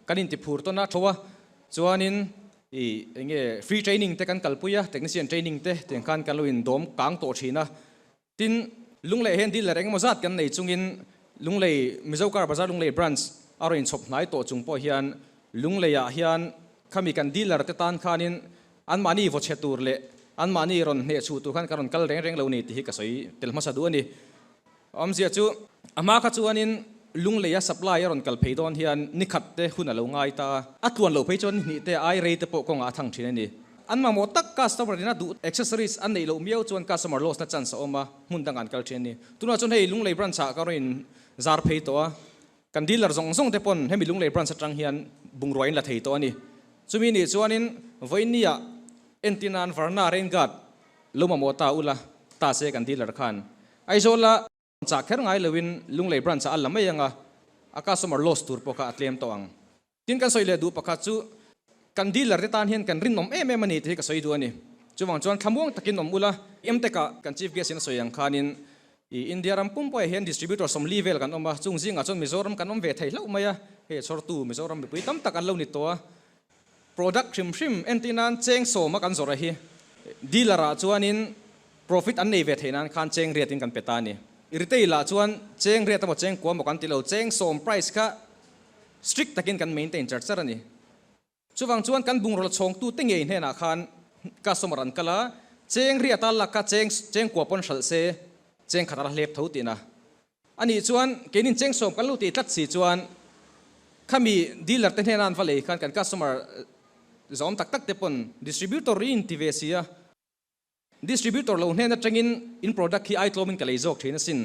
กันอินติพูร์ตัวน่าชัวจวนอินเงี้ย free training เตกันกัลปุยะ technician training เตถึงการกัลวินดอมกลางโตชีนะทินลุงเลยเห็นดีเลยเร่งมาจัดกันในจุงอินลุงเลยมิเจ้าการบาซาลุงเลย branch อารมณ์ชอบไหนโตจุงปอเฮียนลุงเลยเฮียนข้ามีกันดีเลยเตตันขานินอันมานี่วอชตูร์เล่อันมานี่รอนเนชูตุขันการรอนกัลเร่งเหล่านี้ที่ก็สวยเตลมาสะดวกนี่เสียจูอามาขจวนนินลุงเลยสับไลรอนกัลเพย์ดอนเฮียนนิขัดเตหุ่นเหล่าง่ายตาอัดวันเหล่าเพย์จนนี่เตไอเรย์เตปกงอาทั้งชิ้นนี่อันมาหมดตักคัสตอมเมอร์นี่นะดูอ็อกเซสซอรีสอันนี้เหล่าเมียวจวนคัสตอมเมอร์ลอสนั่นจันทร์ออกมาหุ่นต่างกันกัลชิ้นนี่ตัวนั้นจนให้ลุงเลยบรันชาการินซาร์เพย์ตัวกันดีลร์ส่งเตปอนให้มีลุงเลยบรันชาจังเฮียนบุงรอยน์ละเทย์ตัวนี่จุมีนี่จวนนินไว้นี่เอ็นตินันฟาร์นาเรนกัดลุมาโมตาอุละตาเซกันดีลร์ขันไอโซล่าจากแค่ไงเลวินลุงเลยบรันชาอัลละไม่ยังอากาศสมรลอสตูร์ปกาอัตเลมตัวอังทินกันสอยเลดูปกาจูกันดีลร์ที่ตานเห็นกันรินนมมันนี่ที่ก็สอยดูนี่จูวังจวนขมวงตะกินนมอุละเตกะกันชีฟเกสินสอยยังขานินอินเดียรัมปุ่มไปเห็นดิสทริบิวเตอร์สมลีเวลกันออกมาจุงซิงจนมิโซรัมกันอมเวทไทยเล่าไม่เฮ้ชอร์ตูมิโซรัมไปปุยตั้มตะกันเล่านี่ตัวproduct ชิมเอ็นตินันเจงโซมากันสระฮีดีลาจวนนิน profit อันนี้เวทนั้นคันเจงเรียตินกันเปตานี่อิริเตลาจวนเจงเรียตหมดเจงกว่าหมกันติเราเจงโซม price ค่ะ strict ตะกินกัน maintain จัดสระนี่ช่วงจวนกันบุงรถชงตู้เต็งเงินให้นาคันกัสมรันกันละเจงเรียตลักค่ะเจงกว่าปนเฉลเซเจงขัดระเล็บเท่าตีนะอันนี้จวนเกนินเจงโซมกันลุติตัดสีจวนข้ามีดีลาเต็งให้นานฟัลเลยคันกันกัสมรจอมตักเตปนดิสทริบิวเตอร์อินทิเวเซียดิสทริบิวเตอร์เราเนี่ยนัดจังอินโปรดักต์ที่ไอโตมินกัลเลย์จอกเทนสิน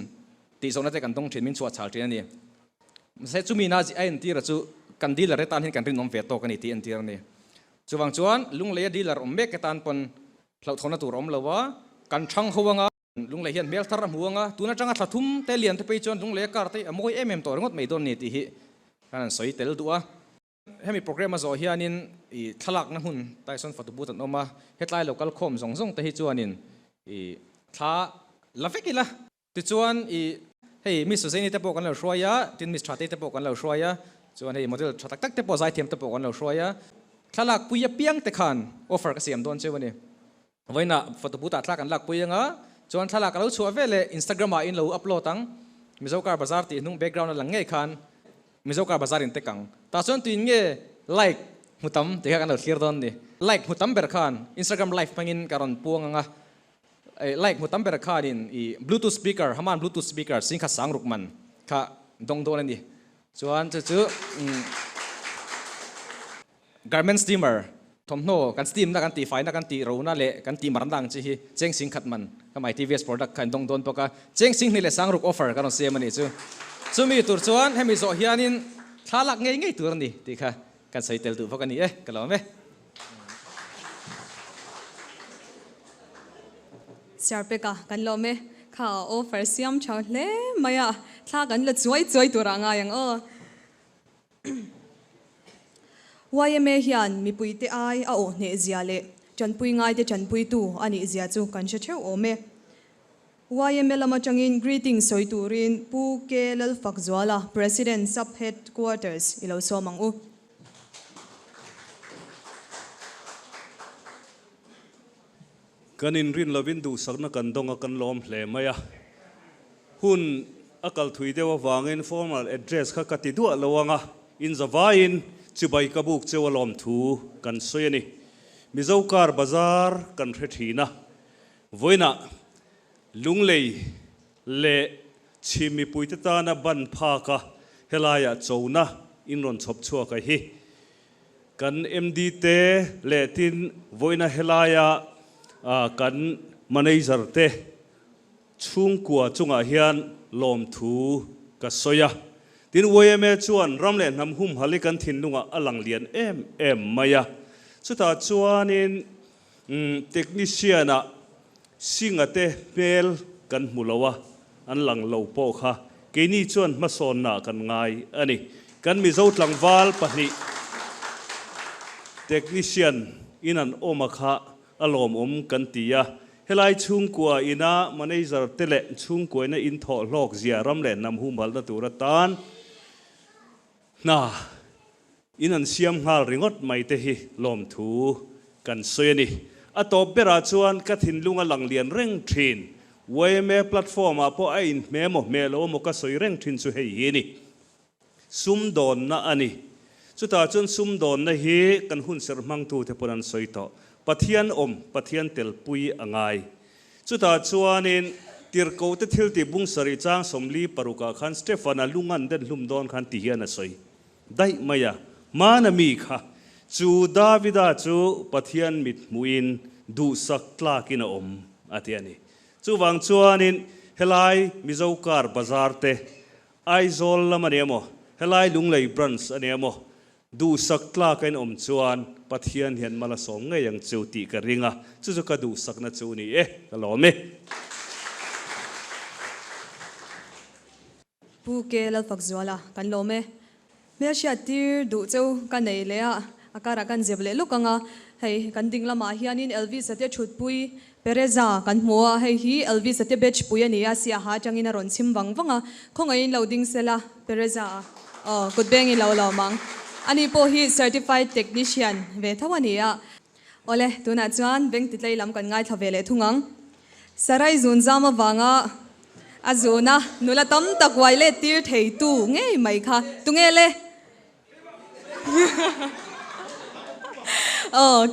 ตีจงนัดแต่กันต้องเทนมินชัวชาลเทนนี่เซจูมีนาจิไอเอ็นทีระจูกันดีลาเรตันเห็นกันรินนมเวทโตกันอีทีเอ็นทีระนี่จูวังจวนลุงเลยดีลาร์อมเมกตันปนเราทนตัวรมเราว่ากันช่างหัวงา ลุงเลยเห็นเบลทาร์หัวงะตัวนั้นจังหัดทุ่มเตลียนที่ไปจนลุงเลยการที่มวยตัวงดไม่โดนนี่ที่การสอยเตลตัวให้มีโปรแกรมมาโซเฮียนินทลักนะหุ่นไต้ส่วนฟัตบุตันออกมาเฮ็ดไล่โลกัลคอมส่งแต่ให้จวนนินท้าลาฟิกิละที่จวนให้มิสเซนี่เตปกันแล้วช่วยยะที่มิสทราเตเตปกันแล้วช่วยยะจวนให้โมเดลชัดตักเตปใจเทียมเตปกันแล้วช่วยยะทลักปุยเปียงเตขันออฟเฟอร์ก็เสียมโดนเจ้าวันนี้ไว้น่ะฟัตบุตัดทลักกันลักปุยยังอ่ะจวนทลักเราชัวเวลอินสตาแกรมอินเราอัพโหลดตั้งมิโซการบาซาร์ที่นุ่งแบ็กกราวน์หลังเงี้ยขันมิโซการบาซาร์อินเตกังตาส่วนตัวเงี้ยlike mutam tiga kan clear don di like mutam berkan Instagram live pangin karon puang nga like mutam berkan in Bluetooth speaker haman Bluetooth speaker singkat sangruk man ka dong don di chuan chu garment steamer thomno kan steam na kan ti fine na kan ti ro na le kan ti marandang chi hi cheng singkat man kamai TVS product kan dong don poka cheng sing ni le sangruk offer karon se mani chu mi tur chuan hemi zo hianin thalak ngei tur ni ti khaกันใส่เตลตัวพวกนี้กันแล้วไหม
เสียไปกันแล้วไหมข้าโอเฟอร์เซียมชาวเล่ไม่อะถ้ากันละช่วยตัวร่างกายอย่างว่ายังไม่เห็นมีปุยเตไอโอเนเซียเล่จันปุยง่ายแต่จันปุยตัวอันนี้เซียจูกันเชื่อโอเมว่ายังไม่ละมาจังอิน greeting สวยตัวรินปูเกลลฟักจวลา president sub headquarters อีเราสมังอู
กันอินรินลวินดูสักนักกันดงกันล้อมเพลย์มาหุ่นอากาศถุยเดียววางอิน formal address ข้ากัดติดด้วยระวังอินจะวายินจิบไปกบุกเจ้าล้อมถูกันสวยนี่มิเจ้าการบาซาร์กันเรทีนะวันน่ะลุงเลยเล่ชิมิปุยตตานะบันพากะเฮลายะโจนะอินรอนชอบชัวกันฮีกันเอ็มดีเตเล่ตินวันน่ะเฮลายะกันมันไอจร์เตช่วงกัวจงอาเฮียนลมถูกัสอยตินวัยเมจวนรำเล่นนำหุ่มฮัลิกันทินลุงอลังเลียนเอ็มมายาสุดท้ายจวนนินเทคนิคเชียนะสิงห์เตเมลกันมุลวะอันหลังเหลาโปค่ะเกนี่จวนมาสอนหน้ากันง่ายอันนี้กันมีเจ้าหลังวาลปะนี่เทคนิคเชียนอินันโอมาค่ะอารมณ์กันตีอะเฮลัยช่วงกัวอินะมันไอจร์เตเลช่วงกัวอินะอินทอลอกเสียรำเล่นนำหุ่มบัลตตัวรัตันน่ะอินันเสียมหาริงอดไม่เตหิลมถูกันสวยนี่อัตบเบราชวนกัทินลุงหลังเลียนเร่งทรินเวเมแพลตฟอร์มพอไอ้เมโมเมโลโมก็สวยเร่งทรินสุเฮียนี่ซุ่มโดนนะอันนี้สุดท้ายจนซุ่มโดนนะเฮกันหุ่นเสริมมังตูเทปนันสวยต่อปะเทียนปะเทียนเตลปุยอ่างไงสุดท้ายชวนนินตีร์โกเตทิลติบุงสริจางสมลีปรุกาขันสเตฟานาลุงันเดินลุมดอนขันตีเฮียนะสวยได้ไหมอะมานามีค่ะจูดาวิดาจูปะเทียนมิดมุอินดูสักตลากินอาทิตย์นี้จูวังชวนนินเฮลัยมิเจ้าการบาซาร์เตไอโซลละมันเอโมเฮลัยลุงเลยบรันส์อันเอโมดูสักตลากินชวนปะเทียนเห็นมาละสองไงยังจูตีกระริงอ่ะจู่ๆก็ดูสักนัดจูนี่ก็หล่อไหม
ปูเกลฟักจวลากันหล่อไหมเมื่อเช้าที่ดูเจ้ากันไหนเลยอ่ะอาการกันเจ็บเลยลูกกังอ่ะให้กันดิ่งละมาเฮียนินเอลวิสเตชุดปุยเปเรซ่ากันมัวให้ฮีเอลวิสเตเบชปุยนี่อาเซียหาจังอินารอนซิมวังวังอ่ะคงไอ้เราดิ่งเสละเปเรซ่ากุดเบงอิเรามังอันนี้พอฮี certified technician เวทวันนี้อ่ะโอเล่ตัวนั้นจวนเบงติดเลยลำกันง่ายทว่าเวลทุ่งังสลายจุนจามวังอ่ะอาจูนะนุละตั้มตะกวายเล่ตีร์เทยตู้เงี้ยไหมคะตุงเงี้ยเล่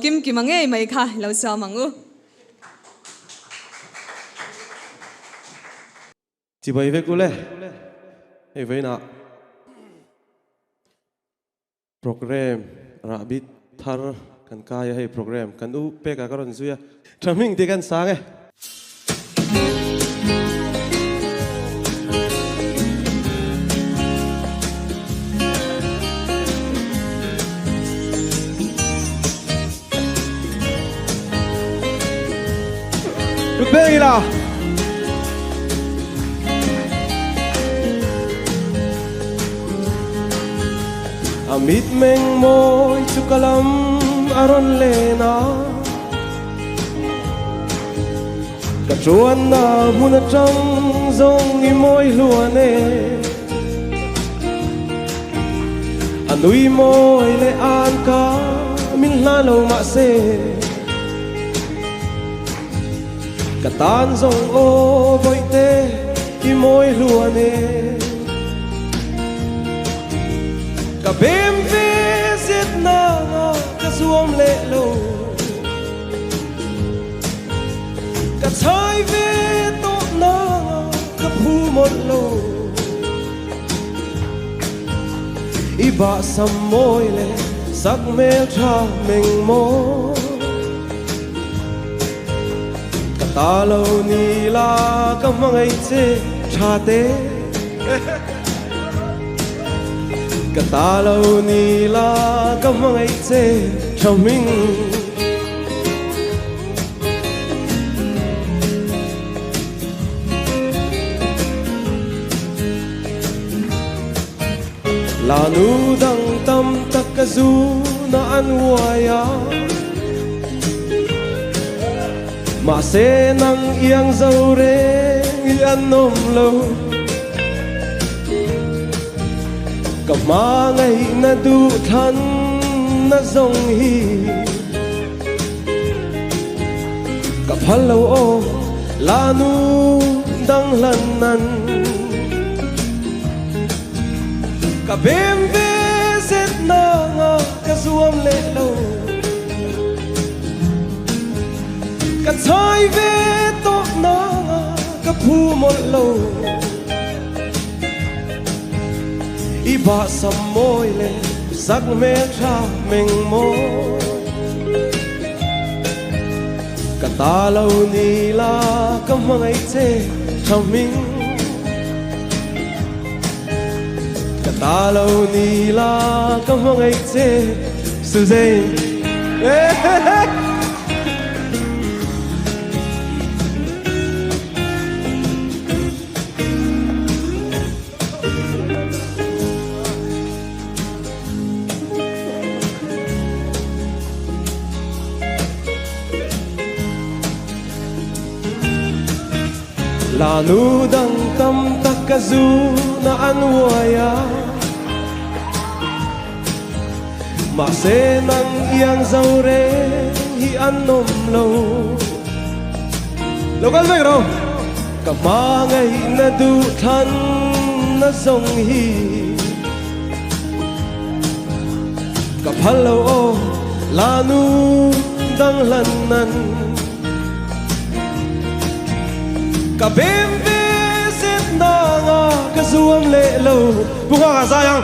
กิมมังเงี้ยไหมคะเราสามังอู
จีบไปเวกุเล่เฮ้ยเวน่ะโปรแกรมราบิทธาร์กันกายให้โปรแกรมกันอูเปกากรอนซุยทำมิ่งที่กันสางลูกเบงอีล่ะ Amit meng moi chukalam aron lena Kachuan na muna trong zong imoy luane Anui moi le an ka min lalo ma se Katan zong o boite imoy luane Kabem visit na kasuom le lo Katsai ve to na kapu một lo Iba sa môi le sắc mê cha mình mô Kata lâu ni la kamangay che cha te Kata lâu ni la kamangay che cha mình La nu dang tam takazu na anwaya Ma se nang iyang zaure ianom lo Kamangay na dutan na zong hi Kapalaw o la nu dang lanan Kabem visit na nga kasuam le lo Katsai ve to na nga kapu một lo Iba sa môi le sắc mê cha mình mô Kata lâu ni la kamangay che cha mình Ta lâu ni la kamangay che Suzanne La nu dang tam takazu na anwaya Ma se nang iyang zaure hi anom lo Local vek ro Kamangay na dutan na zong hi Kapalaw o lanu dang lanan Kabim visit na nga kasuam le lo Bunga ka sayang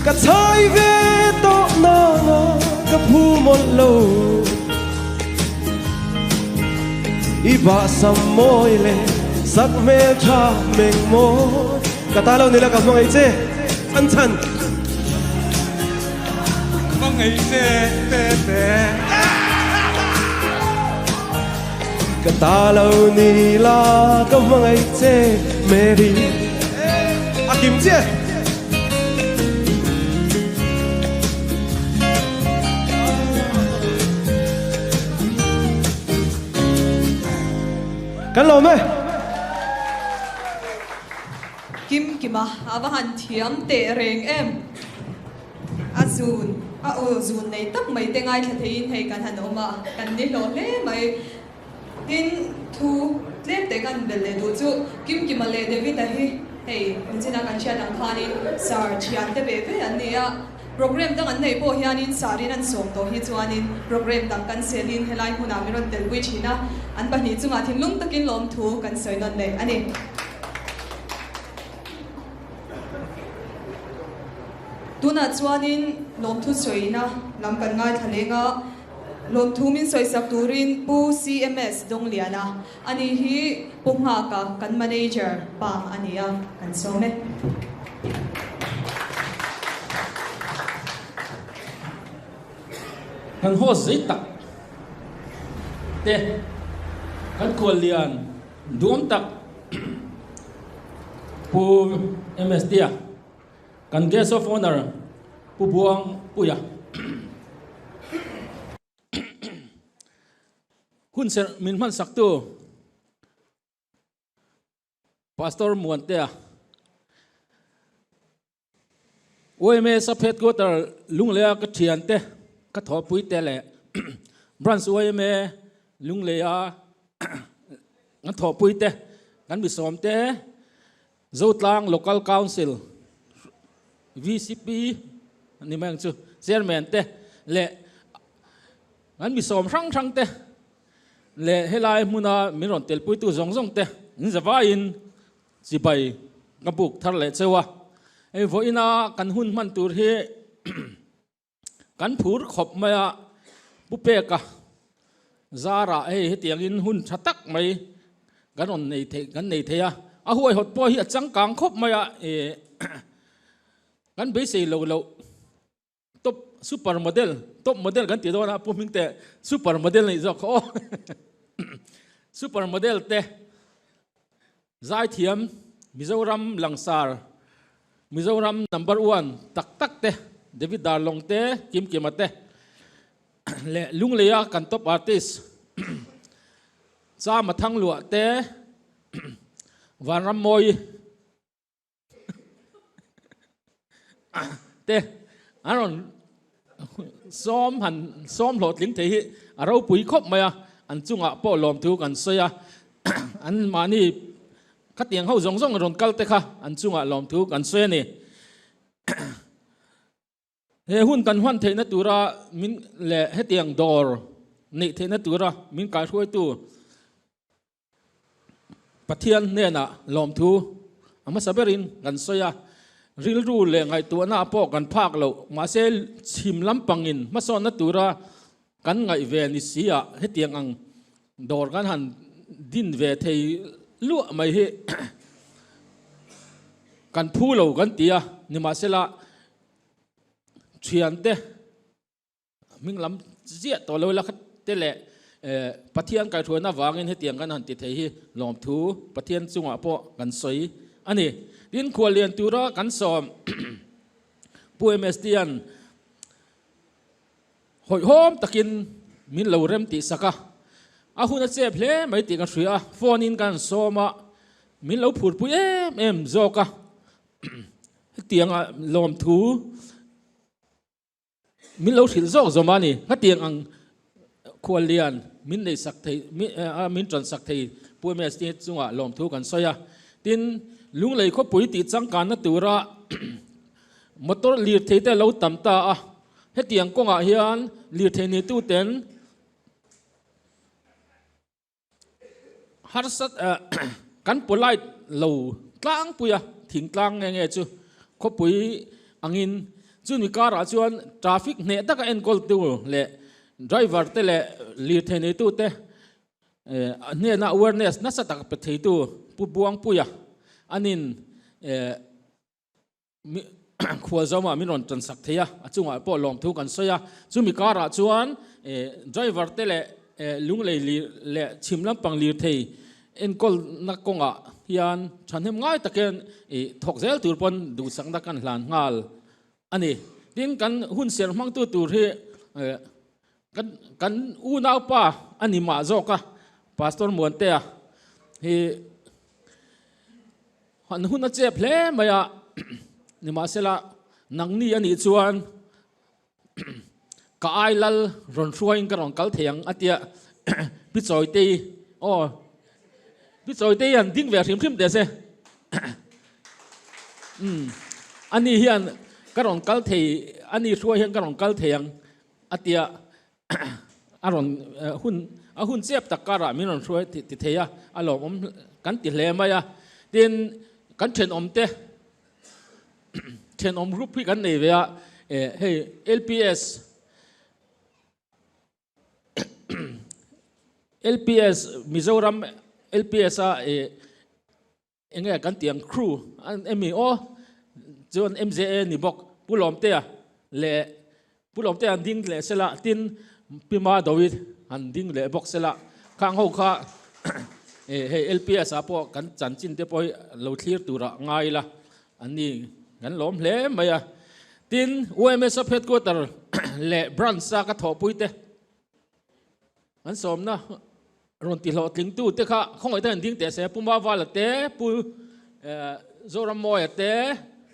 Katsai ve to na nga kapu một lo Iba sa môi le sắc mê cha mình mô Katalaw nila kamangay che Chan chan
Kamangay che te te
Katalaw nila kamangay che Mary Akim che Kan lo me
Kim kima awahan thiam te reng em Azun a o zun nei tak mai te ngai thathein hei kan hanoma kan ni lo le mai in thu tlem te kan belle du chu kim kima le David a hi hei inchina kan chian ang khani sar chian te be be an nia program dang an nei po hianin sarin an som to hi chuanin program dang kan selin helai huna miron tel wi china an pahni chunga thinlung takin lom thu kan soinon le ani Tuna chuanin lom thu soina lam kan ngai thalenga lom thu min soi sak turin pu CMS dong liana ani hi pungha ka kan manager pam ania kan some
kan ho zai tak te kan kualian dum tak pu MSD kan guest of honor pu buang puya hun ser min man saktu pastor muantea oi me saphet ko tar lunglea ka thian te ka tho pui te le branch oi me lunglea ngan tho pui te kan bi som te zotlang local council VCP ni mang chu chairman te le kan bi som rang te le helai muna miron tel pui tu zong zong te in zawa in chi bai ka buk thar le chewa ei voina kan hun man tur hi kan phur khop maya pupe ka zara ei tiang in hun thatak mai kan on nei the kan nei theya a huai hot po hi achang kang khop maya e kan be sei lo top super model kan ti do na pu ming te super model nei zo kho super model te zai thiam Mizoram Langsar Mizoram number 1 tak te David Darlong te Kim Kimate le lungleya kan top artist cha mathang lua te Vanram Moi te aron som lot ling the hi aro pui khop maya an chunga po lom thu kan soya an mani khatiang ho zong zong ron kal te kha an chunga lom thu kan soya ni he hun kan hwan theina tura min le hetiang dor nei theina tura min ka hroi tu pathian ne na lom thu ama saberin kan soya ril ru le ngai tu na po kan phak lo ma se chim lam pangin ma son na tura kan ngai ve ni sia hetiang ang dor kan han din ve thei lu mai hi kan phu lo kan tia ni ma se la thian te ming lam zia to lo la khat te le pathian kai thona wangin hetiang kan han ti thei hi lom thu pathian chunga po kan soi ani din khwalian tura kan som puemestian hoi hom takin min lo rem ti saka a huna che phle mai ti kan hria phone in kan soma min lo phur pu em zoka tiang a lom thu min lo thil zok zomani ha tiang ang khwalian min nei sak thei min tron sak thei puemestian chunga lom thu kan soya tin lung lei kho pui ti chang kan na tura motor lir theite lo tamta a hetiang konga hian lir theini tu ten har sat kan polite lo tlang puya thing tlang nge chu kho pui angin chuni kara chuan traffic ne taka en kol tu le driver te le lir theini tu te ne na awareness na sa tak pe thei tu pu buang puya anin khua zoma miron tran sak theya achunga po lom thu kan soya chumi kara chuan driver te le lunglei le chimlam pang lir thei en kol na konga hian thanem ngai taken thok zel tur pon du sang da kan hlan ngal ani tin kan hun ser mang tu tur he kan u nau pa ani ma zoka pastor muante a hi han hun a che phle maya ni ma sela nang ni ani chuan ka ai lal ron hruain ka ron kal theng atia pi choi te o pi choi te an ding ve hrim de se ani hian ka ron kal thei ani hruai hian ka ron kal theng atia aron hun chep takara min ron hruai ti theya alom om kan ti hle maya tin kan then om te then om group hi kan nei ve a hey LPS Mizoram LPS a enge kan tiang crew an emi o jon MZA ni bok pulom te le pulom te an ding le sela tin pima David an ding le bok sela khang ho kha hey LPS a po kan chan chin te poi lo clear tura ngai la ani กันล้มเละไม่อะตินOMS headquarter เละบรันซากระถอปุยเตอันสมนะรอนติหลอดลิงตู้เตค่ะข้องไอ้ท่านดิ้งแต่เสียปุ่มบ้าวาลเตปูโซรามอยเต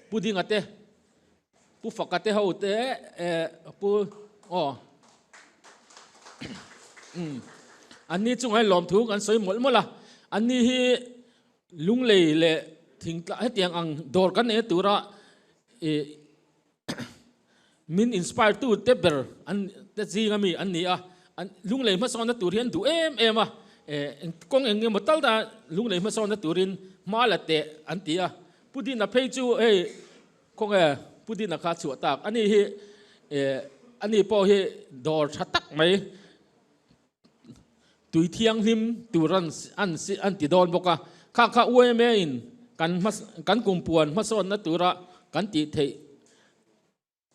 ปูดิ้งเตปูฝักเตเขาเตปูอ๋ออันนี้จงให้หลอมถูกอันสวยหมดหมดละอันนี้ที่ลุงเลยเละถึงให้เตียงอังโดดกันเนี่ยตัวละมินอินสปายร์ตู้เตเบอร์อันเตจีงามีอันนี้อ่ะอันลุงเลยมาสอนนักตัวเรียนดูอ่ะกงเองมาตั้งแต่ลุงเลยมาสอนนักตัวเรียนมาละเตอันที่อ่ะผู้ดีนับเพจจูคงผู้ดีนักขาชัวตากอันนี้อันนี้พอดอชัดตักไหมตุยเทียงหิมตุรันอันติดอนบอกว่าข้าอวยแม่อินกันกุมปวนมาสอนนักตัวระกันติเท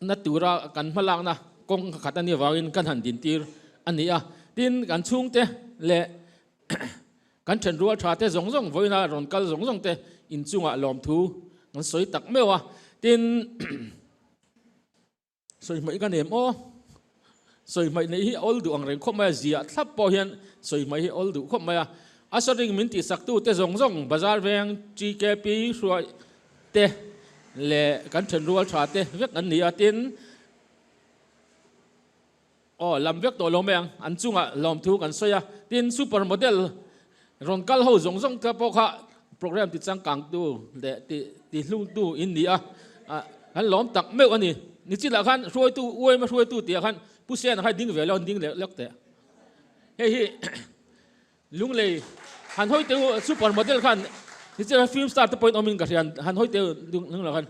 นักตัวระกันมาลังนะกงขัดอันนี้วากินกันหันดินตีอันนี้อ่ะดินกันชุ่งเตะเละกันเฉินรัวชาเตะสงไว้นะรอนกันสงเตะอินจุงอ่ะลอมทูมันสวยตักไม่วะดินสวยไม่กันเอ็มโอสวยไม่ในที่ออลดูอังเรงคบมาเสียทับพอเห็นสวยไม่ที่ออลดูคบมาอาศัยมินติสักตู้เตะสงบาซาร์เวงจีเคปีสวยเตะเละกันเฉินรัวชาเตะเวกอันนี้อ่ะดินอ๋อลำเวกตัวลมเองอันจุงอ่ะลมทุกันสวยดินซูเปอร์โมเดลรอนกัลเฮาสงกับพวกโปรแกรมติดสังกังตู้เดติลุงตู้อินเดียอันลมตักไม่วันนี้นี่จิละขันช่วยตู้อวยมาช่วยตู้เตียขันผู้เสียนะให้ดิ้งเวลดิ้งเล็กแต่เฮ้ยลุงเลยหันห้อยเตียวซูเปอร์โมเดลขันนี่จะฟิล์มสตาร์ตัวpointอมินกันหันห้อยเตียวลุงละขัน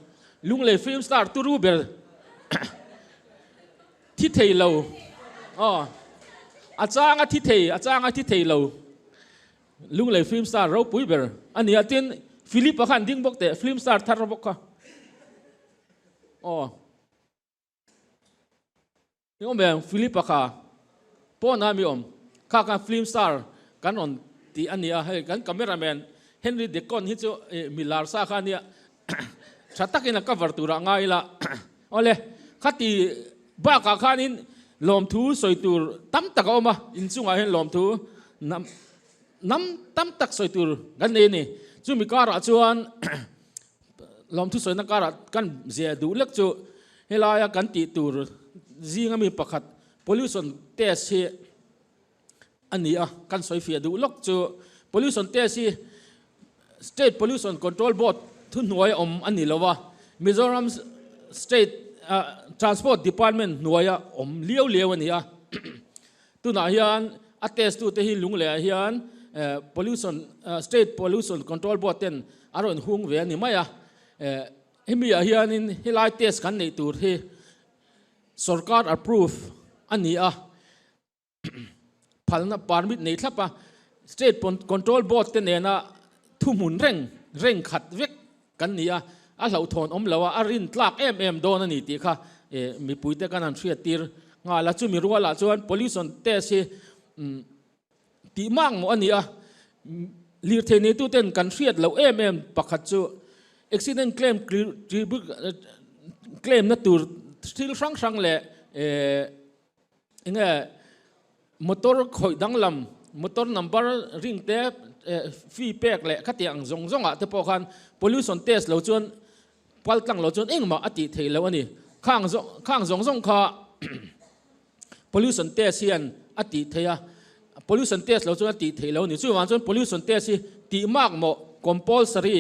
ลุงเลยฟิล์มสตาร์ตัวรูเบลที่เทเราอ๋ออาจารย์ที่เทเราลุงเลยฟิล์มสตาร์เราปุยเบอร์อันนี้อาทิตย์ฟิลิปขันดิ้งบอกแต่ฟิล์มสตาร์ทาร์บอกค่ะอ๋อยังไม่ฟิลิปค่ะพ่อนามีข้ากันฟิล์มสตาร์กันอ่อนที่อันนี้ให้กันคาเมราแมนเฮนรี่เดคอนฮิตจะมิลาร์ซาขันเนี่ยชัดตักินกับวัตถุร่างไงล่ะเอาเลยขัดที่บ้าข้านินลมทูสวยตูตั้มตักออกมาอินซุงไอเห็นลมทูน้ำตั้มตักสวยตูกันนี่จู่มีการะจวนลมทูสวยนักการะกันเสียดูเล็กจู่เฮลายกันตีตูจีงมีประคัด pollution test อันนี้อ่ะกันสวยเฟียดูเล็กจู่ pollution test state pollution control board ทุนหน่วยอันนี้แล้ววะ Mizoram state transport department หน่วยเลี้ยวนี่ตัวไหนฮิอันอัตเตสตัวที่ลุงเลยฮิอันpollution state pollution control board เต็นอารมณ์หุ่งเวียนี่ไม่เฮมีฮิอันนี่ฮิไลท์เทสกันในตัวที่สรการ approve อันนี้พันธุ์ปาร์มิตในทับstate control board เต็นเนี่ยนะทุ่มหุ่นเร่งขัดเวกกันนี่เราทนเราว่ารินตลากโดนนี่ตีค่ะมีปุ๋ยแต่กันนั่นเสียตีงาละจู่มีรัวละจวน pollution เตสิตีมั่งอันนี้ลีเทนี่ตู้เต้นกันเสียเราปักขัดจู่ accident claim นั่นตัวสติลฟังเลยเนี่ยมอเตอร์คอยดังลำมอเตอร์ number ริงเตะฟีเปกเลยขัดอย่างจงแต่พอกัน pollution test เราจวนพัลตั้งเราจนเองมาอติเทแล้วนี่ข้างสองข้า pollution test เสียนอติเทีย pollution test เราจนอติเทแล้วนี่ช่วยวันจน pollution test ตีมากหมด compulsory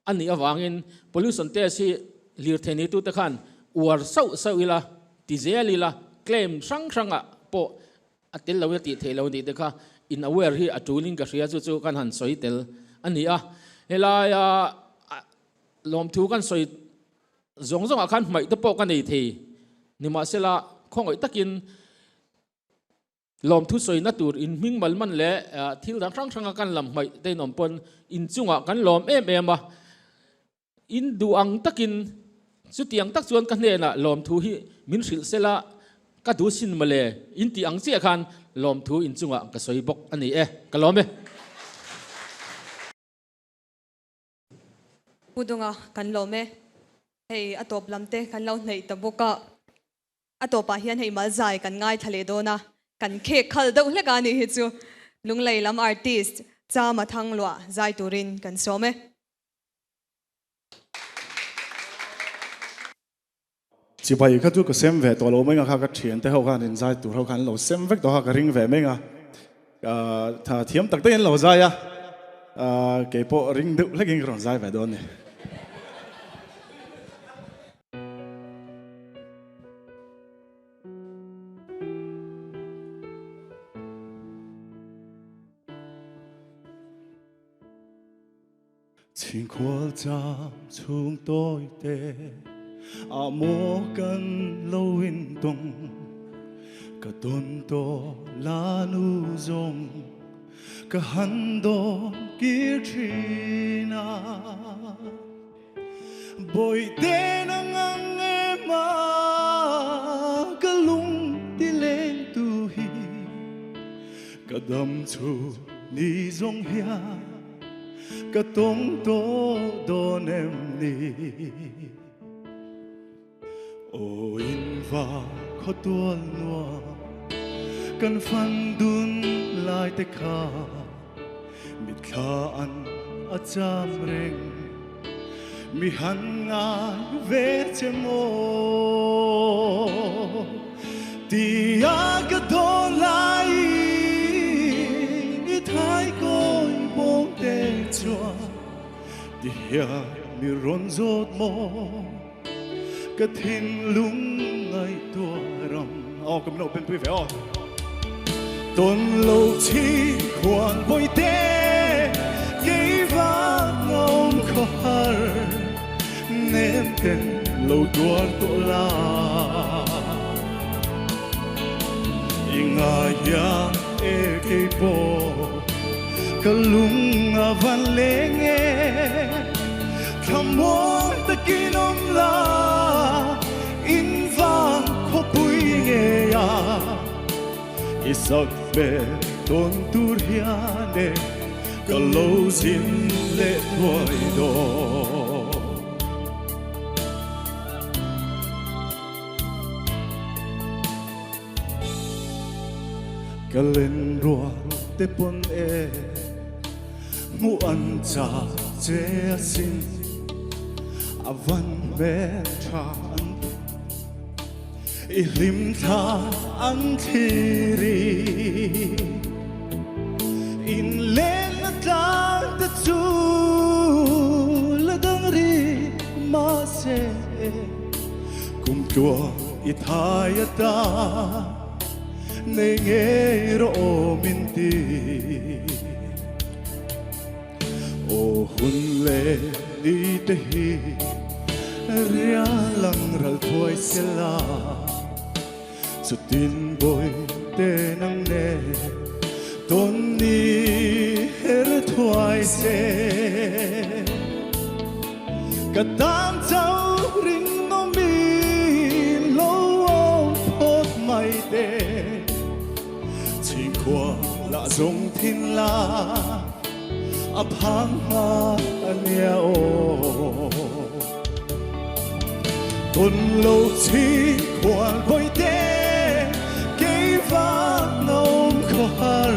อันนี้วางเงิน pollution test ลีร์เทนิตุตะขันอวดเศร้าอีละติเซลีละ claim ช่างอ่ะพออติเราอติเทแล้วนี่เด็กค่ะ in aware ที่อจูลิงกับเสียจู่กันหันสวยเตลอันนี้เฮลายลมทูกันสวยจงอาคันไม่ตะปกันในทีนี่มาเสละคงไอ้ตะกินลมทูสวยนัดตูอินมิงมันเละที่ดังครั้งกันลำไม่ได้นอมปนอินจงอากันลมมาอินดูอังตะกินสุดที่อังตักชวนกันเนี่ยนะลมทูฮีมินสิลเสละก็ดูสินมาเลยอินที่อังเสียคันลมทูอินจงอาก็สวยบกอันนี้ก็ลม
พูดงกันลม hei atop lamte kan lo nei tabuka atopa hian hei mal zai kan ngai thale dona kan khe khal do hleka ni hi chu lunglei lam artist chama thanglwa zai turin kan some
chỉ phải cái chút cái xem về tổ lô mấy ngà cái chuyện tới hậu khăn giải tụ hậu khăn lô xem vết đó cái ring về mấy ngà thà thiếm tắc tới lô giải cái bộ ring đựng lấy cái còn giải về đó này
情過站從對地摸緊路運動個頓多拉努中個很多結局那背地能硬嘅嘛個龍的靚杜希個damn出你中下個東多多nem你O in va khó tuôn loa cần phán đun lại tê kha mít kha ăn ở cham reng mi han ngài về che mô ti a cái đó lại đi thái coi bông tê chua ti a mi ron rốt mô cái thiên lung ngày tua rong cầm nâu bên về tuần lâu chi khoan bồi tê cái vang ngông khar nem tên lâu tua tổ la ingaya e cái po cái lung van lê nghe tham mong ta kinom la in vang khó bùi nghe ya isak be tôn tur hiane ka lâu zin lệ thôi đó ka lên rùa te pon e mu an cha che sin avan be cha ilim tha an thiri in lên ta ta chu la dang ri ma se kum tua ithaya ta ne nge ro min ti o hun le đi te hi ria lang ral thoi se la cho tin bồi tê nắng nề tôn đi hết thoại xe cả tam cháu ring nó mi lâu ôm phốt mây tê chỉ qua lạ giống thiên la ấp hang hoa neo tôn lâu chỉ qua bồi tê nông khar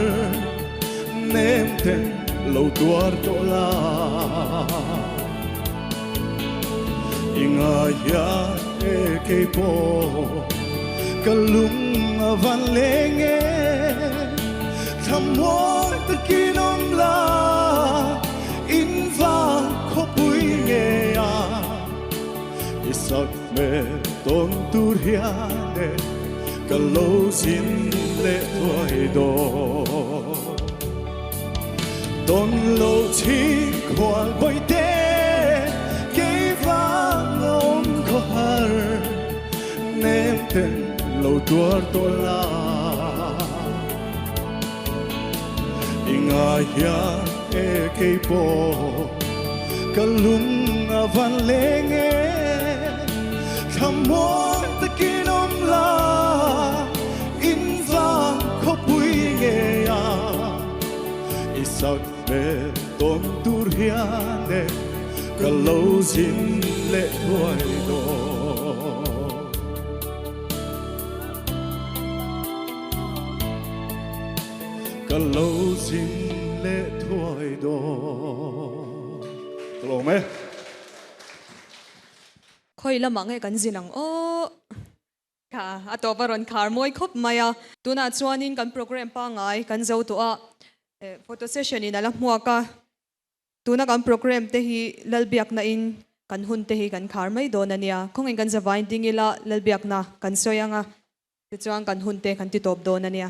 nem ten lâu tuar to la ingaya e ke po kalung van lenge tham mong ta kinom la in va kho pui nge ya isak me ton tur hiane ka lâu xin lệ thôi đó tôn lâu chi khoan bồi tê cái vang ông khó har nem tên lâu tuar to la ingaya e cái po ka lung van lenge tham mong ta kinom la khó bùi nghe ya isak be tôn tur hiane cả lâu dính lệ thoại đó cả lâu dính lệ thoại đó lỗ mẹ
khoi la mange kan zinang o ka ato baron khar moi khop maya tuna chuanin kan program pa ngai kan zo to a photo session in ala muaka tuna kan program te hi lalbiak na in kan hun te hi kan khar mai don ania khong in kan za vain ding ila lalbiak na kan soyanga te chuang kan hun te kan ti top don ania